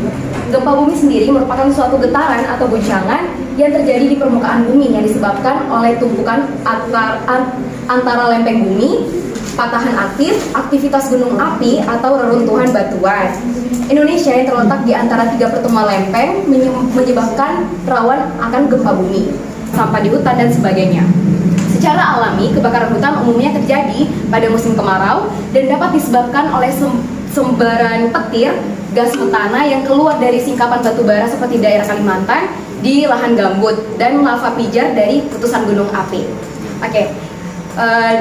Speaker 1: Gempa bumi sendiri merupakan suatu getaran atau goncangan yang terjadi di permukaan bumi yang disebabkan oleh tumpukan antara lempeng bumi, patahan aktif, aktivitas gunung api, atau reruntuhan batuan. Indonesia yang terletak di antara 3 pertemuan lempeng menyebabkan rawan akan gempa bumi, sampah di hutan, dan sebagainya. Secara alami, kebakaran hutan umumnya terjadi pada musim kemarau dan dapat disebabkan oleh sembaran petir, gas metana yang keluar dari singkapan batu bara seperti daerah Kalimantan di lahan gambut dan lava pijar dari putusan gunung api. Oke,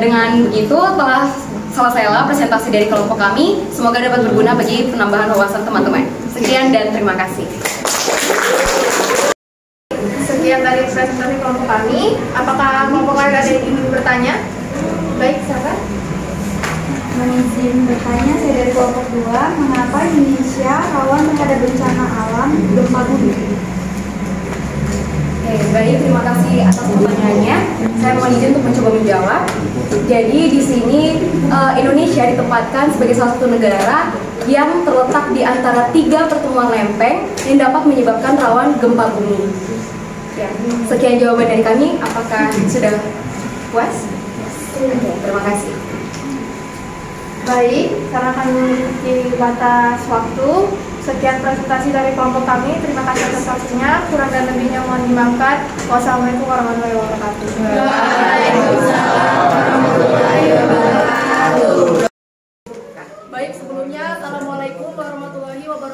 Speaker 1: dengan begitu telah selesailah presentasi dari kelompok kami. Semoga dapat berguna bagi penambahan wawasan teman-teman. Sekian dan terima kasih.
Speaker 4: Sekian dari presentasi kelompok kami. Apakah kelompok lain ada yang ingin bertanya? Baik, silakan.
Speaker 6: Izin bertanya, saya dari kelompok 2, mengapa Indonesia rawan terhadap bencana alam gempa bumi?
Speaker 1: Oke, baik, terima kasih atas pertanyaannya. Saya mohon izin untuk mencoba menjawab. Jadi di sini Indonesia ditempatkan sebagai salah satu negara yang terletak di antara 3 pertemuan lempeng yang dapat menyebabkan rawan gempa bumi. Ya, sekian jawaban dari kami. Apakah sudah puas? Oke, terima kasih.
Speaker 4: Baik, karena kami memiliki batas waktu, sekian presentasi dari kelompok kami. Terima kasih atas waktunya. Kurang dan lebihnya mohon dimaafkan. Wassalamualaikum warahmatullahi wabarakatuh.
Speaker 1: Waalaikumsalam warahmatullahi wabarakatuh.
Speaker 4: Baik, sebelumnya Assalamualaikum warahmatullahi wabarakatuh.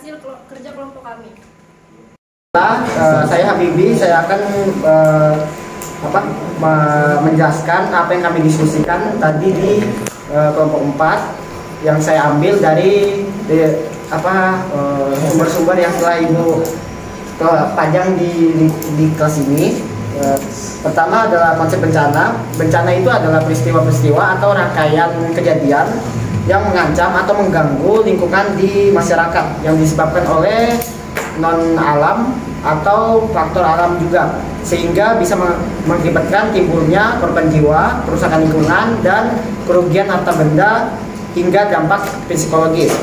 Speaker 4: hasil kerja kelompok kami.
Speaker 7: Saya Habibi, saya akan menjelaskan apa yang kami diskusikan tadi di kelompok 4 yang saya ambil dari sumber-sumber yang telah Ibu pajang di kelas ini. Pertama adalah konsep bencana. Bencana itu adalah peristiwa-peristiwa atau rangkaian kejadian yang mengancam atau mengganggu lingkungan di masyarakat yang disebabkan oleh non alam atau faktor alam juga, sehingga bisa mengakibatkan timbulnya korban jiwa, kerusakan lingkungan, dan kerugian harta benda hingga dampak psikologis.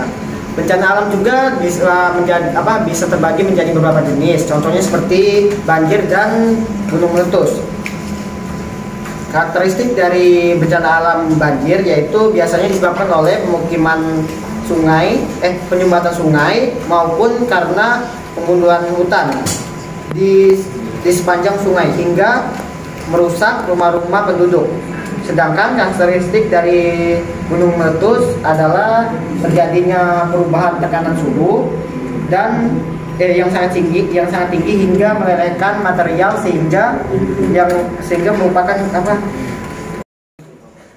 Speaker 7: Nah, bencana alam juga bisa terbagi menjadi beberapa jenis. Contohnya seperti banjir dan gunung meletus. Karakteristik dari bencana alam banjir yaitu biasanya disebabkan oleh pemukiman sungai, penyumbatan sungai maupun karena pembunuhan hutan di sepanjang sungai hingga merusak rumah-rumah penduduk. Sedangkan karakteristik dari gunung meletus adalah terjadinya perubahan tekanan suhu dan yang sangat tinggi hingga melelehkan material sehingga merupakan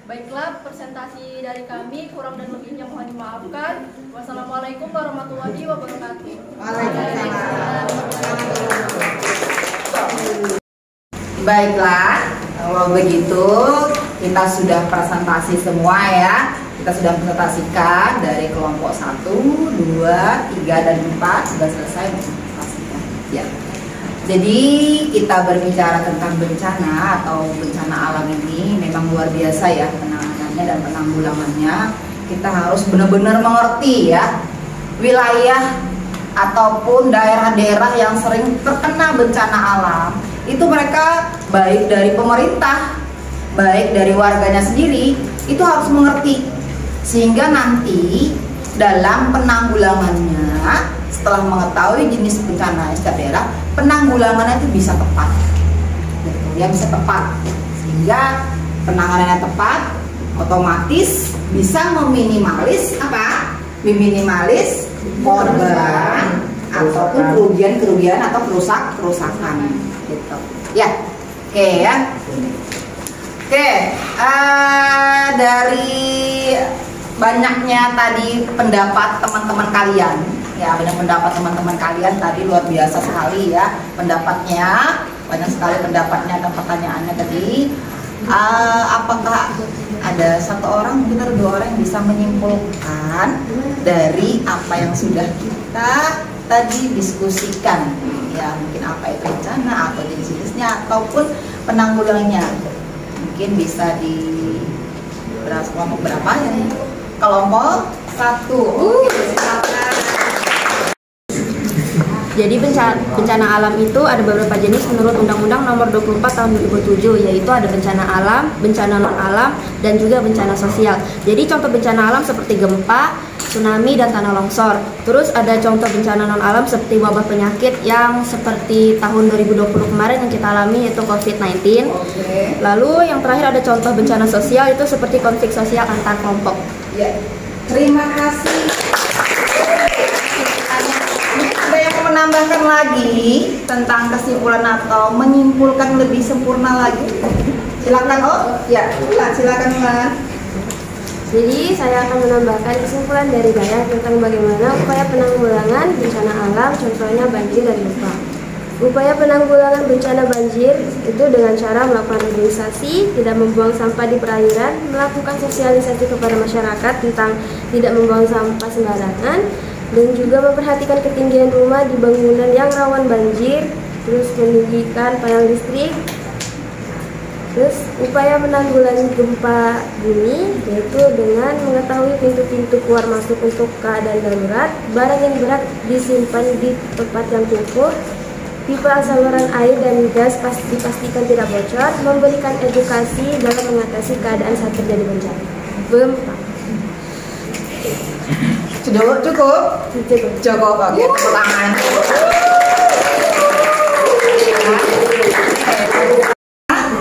Speaker 4: Baiklah, presentasi dari kami kurang dan lebihnya mohon dimaafkan. Wassalamualaikum warahmatullahi wabarakatuh.
Speaker 2: Baiklah, kalau begitu kita sudah presentasi semua ya. Kita sudah presentasikan dari kelompok 1, 2, 3, dan 4 sudah selesai presentasikan. Ya. Jadi kita berbicara tentang bencana atau bencana alam ini memang luar biasa ya penanganannya dan penanggulangannya. Kita harus benar-benar mengerti ya wilayah ataupun daerah-daerah yang sering terkena bencana alam. Itu mereka baik dari pemerintah, baik dari warganya sendiri, itu harus mengerti. Sehingga nanti dalam penanggulangannya setelah mengetahui jenis bencana di setiap daerah, penanggulangannya itu bisa tepat. Ya bisa tepat. Sehingga penanganannya tepat, otomatis bisa meminimalis meminimalis korban ataupun kerugian atau kerusakan gitu. Ya. Oke ya. Oke, dari banyaknya tadi pendapat teman-teman kalian, ya pendapat teman-teman kalian tadi luar biasa sekali ya pendapatnya, banyak sekali pendapatnya dan pertanyaannya tadi. Apakah ada satu orang mungkin atau 2 orang yang bisa menyimpulkan dari apa yang sudah kita tadi diskusikan, ya mungkin apa itu bencana atau jenis-jenisnya ataupun penanggulangannya, mungkin bisa di kelompok berapa ya? Kelompok 1. Silakan.
Speaker 8: Jadi bencana alam itu ada beberapa jenis menurut Undang-Undang Nomor 24 Tahun 2007, yaitu ada bencana alam, bencana non alam, dan juga bencana sosial. Jadi contoh bencana alam seperti gempa, tsunami, dan tanah longsor. Terus ada contoh bencana non alam seperti wabah penyakit yang seperti tahun 2020 kemarin yang kita alami, yaitu COVID-19. Lalu yang terakhir ada contoh bencana sosial itu seperti konflik sosial antar kelompok.
Speaker 2: Ya, terima kasih. Ada yang mau menambahkan lagi tentang kesimpulan atau menyimpulkan lebih sempurna lagi? Silakan. Silakan Man.
Speaker 8: Jadi saya akan menambahkan kesimpulan dari saya tentang bagaimana upaya penanggulangan bencana alam, contohnya banjir dan gempa. Upaya penanggulangan bencana banjir itu dengan cara melakukan reduksasi, tidak membuang sampah di perairan, melakukan sosialisasi kepada masyarakat tentang tidak membuang sampah sembarangan, dan juga memperhatikan ketinggian rumah di bangunan yang rawan banjir, terus meninggikan tiang listrik. Terus upaya menanggulangi gempa bumi yaitu dengan mengetahui pintu-pintu keluar masuk untuk keadaan darurat, barang yang berat disimpan di tempat yang kukuh, pipa saluran air dan gas dipastikan tidak bocor, memberikan edukasi dalam mengatasi keadaan saat terjadi bencana gempa.
Speaker 2: Cukup. Oke, tepuk tangan.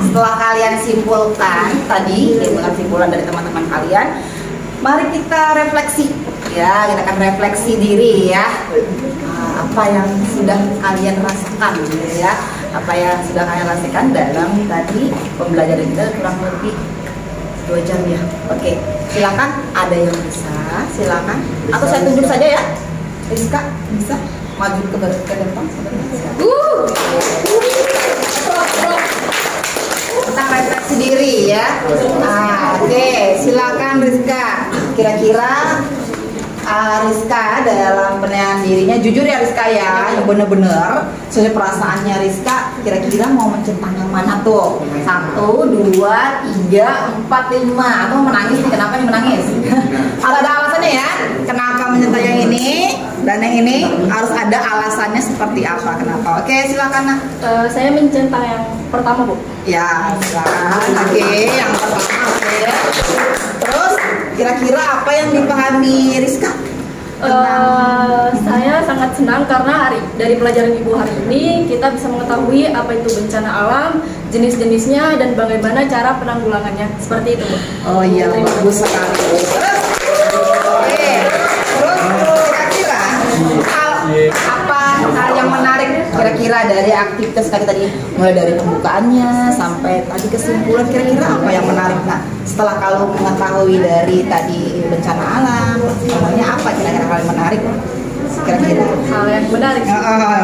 Speaker 2: Setelah kalian simpulkan tadi, simpulan dari teman-teman kalian, mari kita refleksi Ya, kita akan refleksi diri ya. Apa yang sudah kalian rasakan gitu ya. Apa yang sudah kalian rasakan dalam tadi pembelajaran kita kurang lebih 2 jam ya. Oke, silakan ada yang bisa, silakan. Atau saya tunjuk saja ya. Rizka bisa maju ke depan sebentar. Kita refleksi diri ya. Oke, silakan Rizka. Kira-kira Rizka dalam penilaian dirinya, jujur ya Rizka ya, yang bener-bener sesuai perasaannya Rizka, kira-kira mau mencentang yang mana tuh? 1, 2, 3, 4, 5. Atau menangis nih, kenapa nih menangis? Ada alasannya ya, kenapa mencentang yang ini dan yang ini, harus ada alasannya seperti apa, kenapa? Oke, silakan Nak.
Speaker 4: Saya mencentang yang pertama, Bu.
Speaker 2: Ya, silakan. Oke, yang pertama. Oke. Terus kira-kira apa yang dipahami Rizka?
Speaker 4: Saya sangat senang karena dari pelajaran Ibu hari ini kita bisa mengetahui apa itu bencana alam, jenis-jenisnya dan bagaimana cara penanggulangannya. Seperti itu, Bu.
Speaker 2: Oh iya, bagus sekali. Terus, oke. Terus kira-kira hal yang menarik kira-kira dari aktivitas tadi, mulai dari pembukaannya sampai tadi kesimpulan, kira-kira apa yang menarik? Nah, setelah kalau mengetahui dari tadi bencana alam, semuanya apa kira-kira hal yang menarik? Kira-kira
Speaker 4: Hal yang menarik.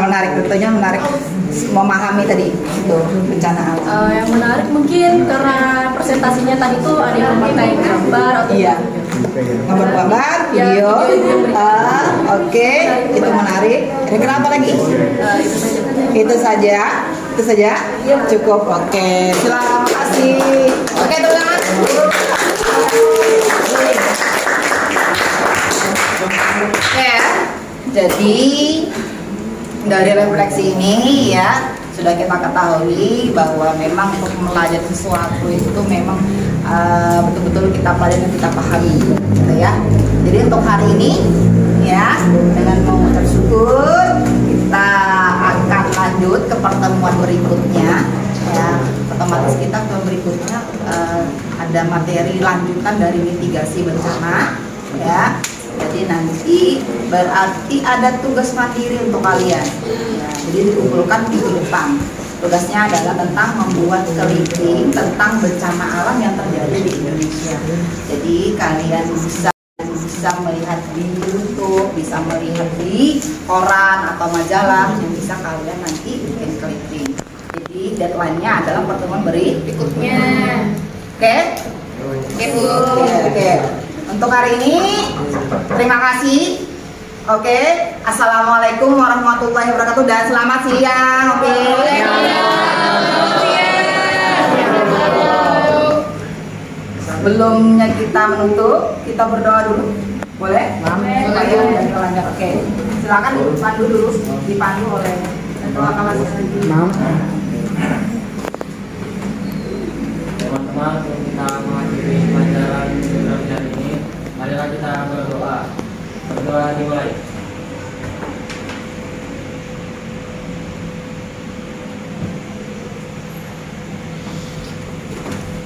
Speaker 2: menarik, tentunya menarik memahami tadi itu bencana alam.
Speaker 4: Yang menarik mungkin karena presentasinya tadi tuh ada yang memakai gambar atau
Speaker 2: Iya. Gambar-gambar, video. Oke, itu menarik. Kira-kira apa lagi? Itu saja. Itu saja. Cukup. Oke, terima kasih. Oke, tepuk tangan. Oke, jadi dari refleksi ini ya sudah kita ketahui bahwa memang untuk mempelajari sesuatu itu memang betul-betul kita pelajari dan kita pahami gitu ya. Jadi untuk hari ini ya dengan mengucap syukur kita akan lanjut ke pertemuan berikutnya ya. Otomatis kita ke berikutnya ada materi lanjutan dari mitigasi bencana ya. Jadi nanti berarti ada tugas mandiri untuk kalian ya. Jadi dikumpulkan minggu depan. Tugasnya adalah tentang membuat clipping tentang bencana alam yang terjadi di Indonesia. Jadi kalian bisa melihat di YouTube, bisa melihat di koran atau majalah yang bisa kalian nanti bikin clipping. Jadi deadline-nya adalah pertemuan berikutnya. Oke? Oke, Bu. Oke. Untuk hari ini terima kasih. Oke, assalamualaikum warahmatullahi wabarakatuh dan selamat siang. Oke. Sebelumnya kita menutup, kita berdoa dulu. Boleh? Boleh. Oke. Silakan dipandu dulu, dipandu oleh Ketua Kawas.
Speaker 5: Teman-teman, sebelum kita mengakhiri pelajaran ini, marilah kita berdoa. Berdoa dimulai.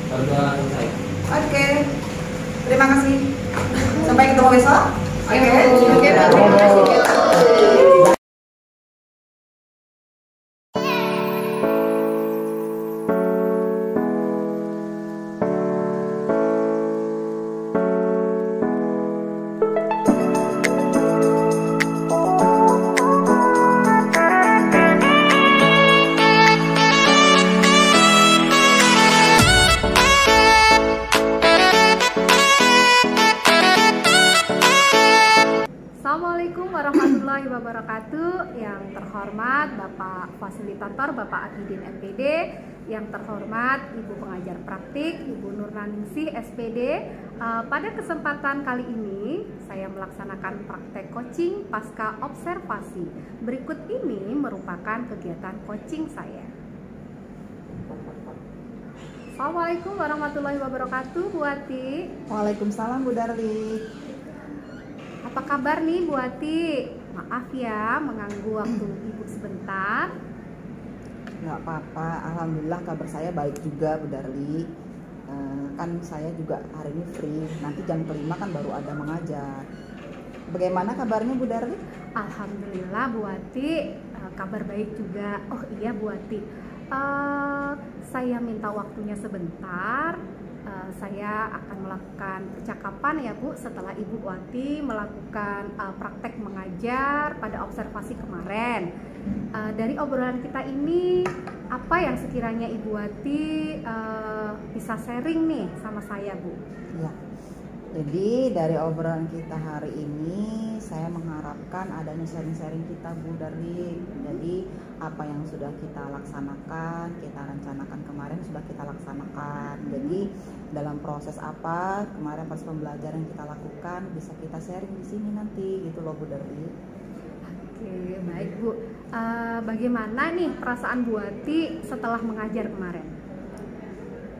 Speaker 5: Berdoa selesai.
Speaker 2: Oke. Terima kasih. Sampai ketemu besok. Oke.
Speaker 1: Assalamualaikum warahmatullahi wabarakatuh. Yang terhormat Bapak Fasilitator Bapak Agidin MPD, yang terhormat Ibu Pengajar Praktik Ibu Nurnaningsih SPD. Pada kesempatan kali ini saya melaksanakan praktek coaching pasca observasi. Berikut ini merupakan kegiatan coaching saya. Assalamualaikum warahmatullahi wabarakatuh, Bu Ati.
Speaker 2: Waalaikumsalam, Bu Darli.
Speaker 1: Apa kabar nih Bu Ati? Maaf ya mengganggu waktu Ibu sebentar.
Speaker 2: Nggak apa-apa, alhamdulillah kabar saya baik juga, Bu Darli. Kan saya juga hari ini free, nanti jam kelima kan baru ada mengajar. Bagaimana kabarnya Bu Darli?
Speaker 1: Alhamdulillah Bu Wati, kabar baik juga. Oh iya Bu Wati, saya minta waktunya sebentar. Saya akan melakukan percakapan ya Bu setelah Ibu Wati melakukan praktek mengajar pada observasi kemarin. Dari obrolan kita ini, apa yang sekiranya Ibu Wati bisa sharing nih sama saya Bu?
Speaker 2: Ya. Jadi dari obrolan kita hari ini, saya mengharapkan adanya sharing-sharing kita Bu Darli. Jadi apa yang sudah kita laksanakan, kita rencanakan kemarin sudah kita laksanakan. Jadi dalam proses apa kemarin pas pembelajaran yang kita lakukan bisa kita sharing di sini nanti gitu loh Bu Darli.
Speaker 1: Oke, baik Bu. Bagaimana nih perasaan Bu Wati setelah mengajar kemarin?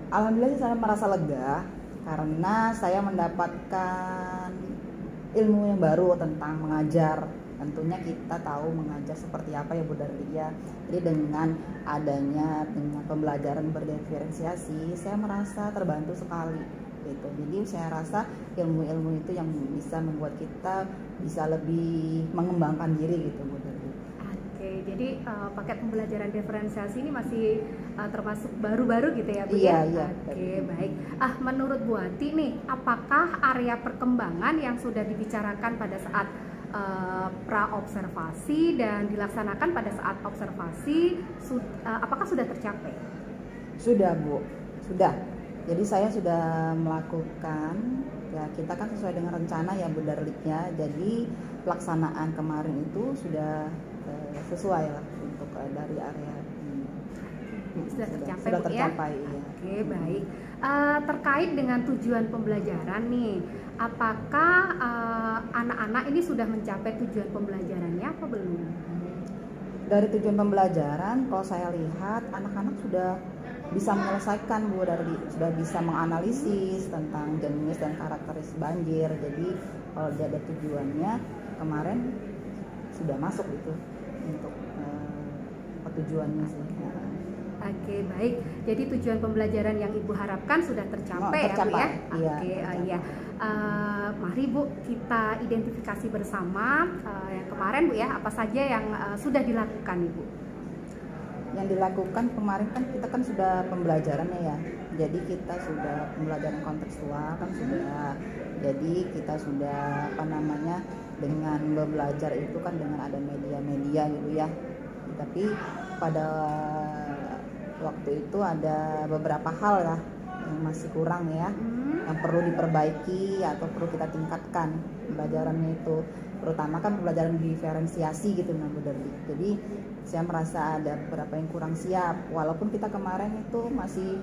Speaker 2: Alhamdulillah saya merasa lega karena saya mendapatkan ilmu yang baru tentang mengajar. Tentunya kita tahu mengajar seperti apa ya Bu Darli ya. Jadi dengan pembelajaran berdiferensiasi, saya merasa terbantu sekali gitu. Jadi saya rasa ilmu-ilmu itu yang bisa membuat kita bisa lebih mengembangkan diri gitu Bu Darli.
Speaker 1: Oke, jadi paket pembelajaran diferensiasi ini masih termasuk baru-baru gitu ya Bu
Speaker 2: Iya,
Speaker 1: ya?
Speaker 2: iya.
Speaker 1: Oke, baik. Menurut Bu Wati nih, apakah area perkembangan yang sudah dibicarakan pada saat pra-observasi dan dilaksanakan pada saat observasi, apakah sudah tercapai?
Speaker 2: Sudah Bu, sudah. Jadi saya sudah melakukan, ya kita kan sesuai dengan rencana ya Bu Darliknya. Jadi pelaksanaan kemarin itu sudah sesuai lah untuk dari area
Speaker 1: sudah tercapai
Speaker 2: sudah
Speaker 1: Bu
Speaker 2: tercapai
Speaker 1: ya?
Speaker 2: Ya.
Speaker 1: Oke, baik. Terkait dengan tujuan pembelajaran nih, apakah anak-anak ini sudah mencapai tujuan pembelajarannya apa belum?
Speaker 2: Dari tujuan pembelajaran, kalau saya lihat anak-anak sudah bisa menyelesaikan Bu Darli, sudah bisa menganalisis tentang jenis dan karakteristik banjir. Jadi kalau dia ada tujuannya, kemarin sudah masuk itu untuk tujuannya sih.
Speaker 1: Oke, baik. Jadi tujuan pembelajaran yang Ibu harapkan sudah tercapai, ya Bu ya?
Speaker 2: Iya,
Speaker 1: Oke, iya. Mari Bu kita identifikasi bersama yang kemarin Bu ya, apa saja yang sudah dilakukan Ibu?
Speaker 2: Yang dilakukan kemarin kan kita kan sudah pembelajarannya ya. Jadi kita sudah pembelajaran kontekstual kan sudah. Jadi kita sudah dengan belajar itu kan dengan ada media-media gitu ya. Tapi pada waktu itu ada beberapa hal lah yang masih kurang ya, yang perlu diperbaiki atau perlu kita tingkatkan pembelajarannya itu, terutama kan pembelajaran diferensiasi gitu Bu Darli. Jadi saya merasa ada beberapa yang kurang siap, walaupun kita kemarin itu masih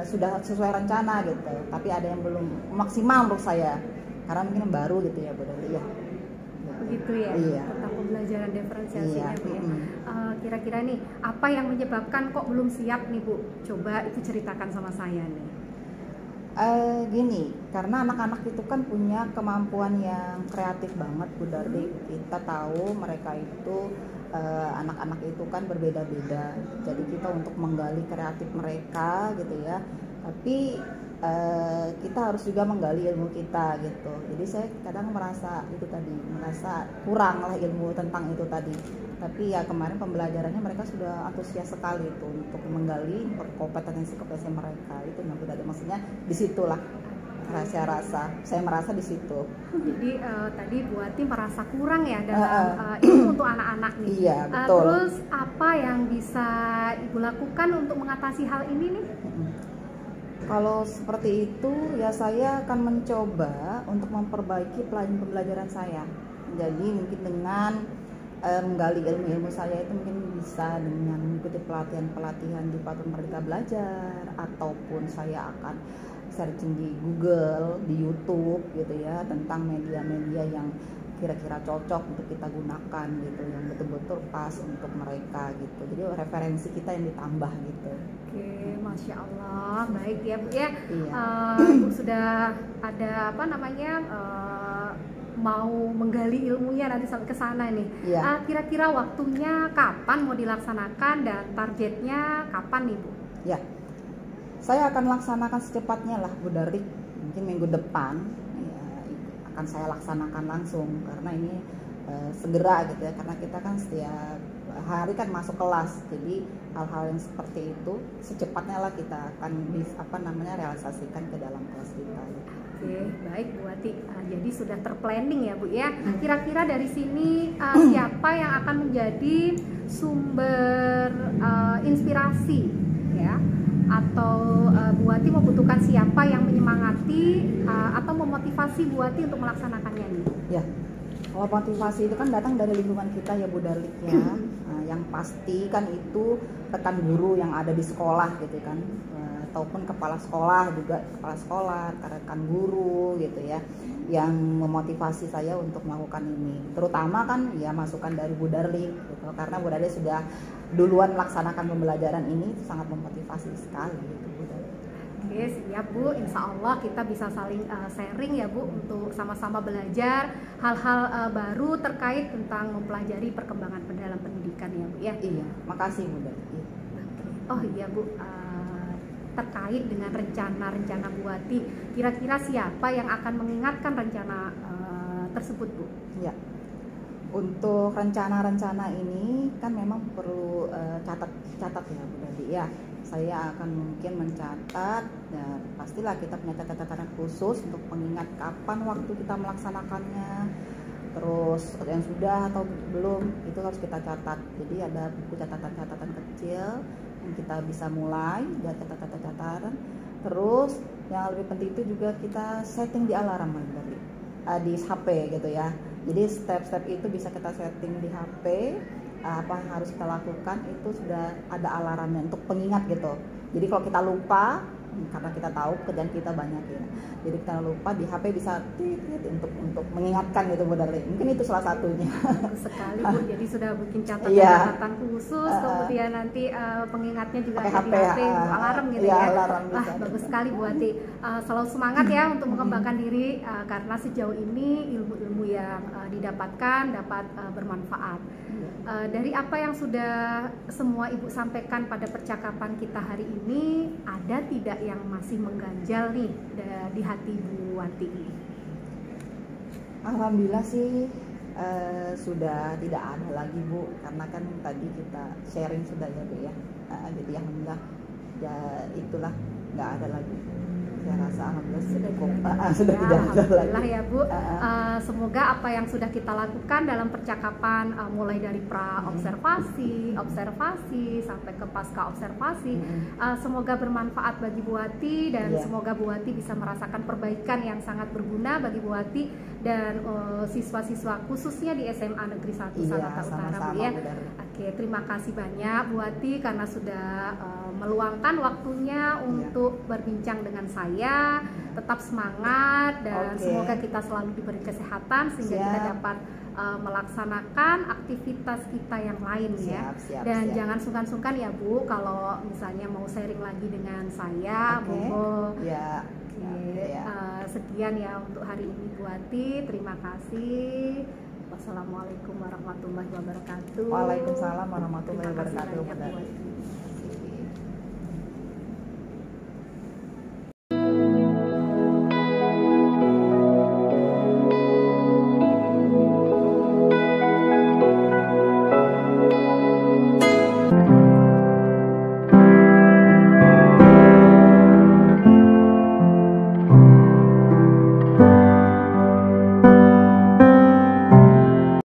Speaker 2: sudah sesuai rencana gitu, tapi ada yang belum maksimal menurut saya karena mungkin baru gitu ya Bu Darli ya.
Speaker 1: Begitu ya,
Speaker 2: iya.
Speaker 1: Tentang pembelajaran diferensiasinya
Speaker 2: Iya.
Speaker 1: Bu ya. Kira-kira nih apa yang menyebabkan kok belum siap nih Bu? Coba itu ceritakan sama saya nih.
Speaker 2: Gini, karena anak-anak itu kan punya kemampuan yang kreatif banget Bu Darli. Kita tahu mereka itu anak-anak itu kan berbeda-beda. Jadi kita untuk menggali kreatif mereka gitu ya. Tapi kita harus juga menggali ilmu kita gitu. Jadi saya kadang merasa kurang lah ilmu tentang itu tadi. Tapi ya kemarin pembelajarannya mereka sudah antusias sekali itu untuk menggali kompetensi mereka itu. Nah, maksudnya disitulah saya merasa di situ.
Speaker 1: Jadi tadi Bu Wati merasa kurang ya dalam ilmu untuk anak-anak nih.
Speaker 2: Iya, betul.
Speaker 1: Terus apa yang bisa Ibu lakukan untuk mengatasi hal ini nih?
Speaker 2: Kalau seperti itu ya saya akan mencoba untuk memperbaiki pembelajaran saya. Jadi mungkin dengan menggali ilmu-ilmu saya itu mungkin bisa dengan mengikuti pelatihan-pelatihan di platform Merdeka Belajar, ataupun saya akan searching di Google, di YouTube gitu ya, tentang media-media yang kira-kira cocok untuk kita gunakan gitu, yang betul-betul pas untuk mereka gitu. Jadi referensi kita yang ditambah gitu.
Speaker 1: Oke, Masya Allah, baik ya Bu ya.
Speaker 2: Iya.
Speaker 1: Ibu sudah ada mau menggali ilmunya nanti sampai ke sana nih.
Speaker 2: Iya.
Speaker 1: Kira-kira waktunya kapan mau dilaksanakan dan targetnya kapan nih Bu?
Speaker 2: Ya, saya akan laksanakan secepatnya lah Bu Darli. Mungkin minggu depan ya, akan saya laksanakan langsung karena ini segera gitu ya, karena kita kan setiap hari kan masuk kelas, jadi hal-hal yang seperti itu secepatnya lah kita akan realisasikan ke dalam kelas kita gitu.
Speaker 1: Oke, baik Bu Wati. Jadi sudah terplanning ya Bu ya. Kira-kira dari sini siapa yang akan menjadi sumber inspirasi ya? Atau Bu Wati membutuhkan siapa yang menyemangati atau memotivasi Bu Wati untuk melaksanakannya nih?
Speaker 2: Ya, kalau motivasi itu kan datang dari lingkungan kita ya Bu Darlik ya. Yang pasti kan itu rekan guru yang ada di sekolah gitu kan, ataupun kepala sekolah juga, kepala sekolah, rekan guru gitu ya, yang memotivasi saya untuk melakukan ini. Terutama kan ya masukan dari Bu Darlik gitu, karena Bu Darlik sudah duluan melaksanakan pembelajaran ini, sangat memotivasi sekali gitu Bu Darlik.
Speaker 1: Oke, siap Bu. Insya Allah kita bisa saling sharing ya Bu untuk sama-sama belajar hal-hal baru terkait tentang mempelajari perkembangan dalam pendidikan ya Bu ya.
Speaker 2: Iya, makasih Bu Darlik.
Speaker 1: Oh iya Bu, terkait dengan rencana-rencana Bu Wati, kira-kira siapa yang akan mengingatkan rencana tersebut Bu?
Speaker 2: Ya, untuk rencana-rencana ini kan memang perlu catat ya Bu Darlik ya. Saya akan mungkin mencatat, dan pastilah kita punya catatan khusus untuk mengingat kapan waktu kita melaksanakannya, terus yang sudah atau belum itu harus kita catat. Jadi ada buku catatan-catatan kecil yang kita bisa mulai dari catatan. Terus yang lebih penting itu juga kita setting di alarm di HP gitu ya. Jadi step-step itu bisa kita setting di HP. Apa yang harus kita lakukan itu sudah ada alarmnya untuk pengingat gitu. Jadi kalau kita lupa, karena kita tahu pekerjaan kita banyak ya, jadi kita lupa di HP bisa untuk mengingatkan gitu Bu Darlik. Mungkin itu salah satunya.
Speaker 1: Bagus sekali Bu, jadi sudah bikin catatan khusus, kemudian nanti pengingatnya juga ada di HP untuk alarm gitu ya.
Speaker 2: Alarm
Speaker 1: bisa. Bagus sekali Bu Wati. Selalu semangat ya untuk mengembangkan diri, karena sejauh ini ilmu-ilmu yang didapatkan dapat bermanfaat. Dari apa yang sudah semua Ibu sampaikan pada percakapan kita hari ini, ada tidak yang masih mengganjal nih di hati Bu Wati?
Speaker 2: Alhamdulillah sih sudah tidak ada lagi Bu, karena kan tadi kita sharing sudah ya Bu ya. Jadi alhamdulillah ya itulah, nggak ada lagi. Saya rasa alhamdulillah sudah tidak ada lagi
Speaker 1: ya Bu. Semoga apa yang sudah kita lakukan dalam percakapan mulai dari observasi sampai ke pasca observasi, semoga bermanfaat bagi Bu Wati, dan semoga Bu Wati bisa merasakan perbaikan yang sangat berguna bagi Bu Wati dan siswa-siswa khususnya di SMA Negeri 1 Sanata Utara Bu ya. Oke, terima kasih banyak Bu Wati karena sudah meluangkan waktunya untuk berbincang dengan saya. Tetap semangat dan semoga kita selalu diberi kesehatan sehingga kita dapat melaksanakan aktivitas kita yang lain ya. Dan jangan sungkan-sungkan ya Bu kalau misalnya mau sharing lagi dengan saya, monggo. Sekian ya untuk hari ini Bu Wati. Terima kasih. Wassalamualaikum warahmatullahi wabarakatuh.
Speaker 2: Waalaikumsalam warahmatullahi wabarakatuh.
Speaker 1: Terima kasih banyak Bu Wati.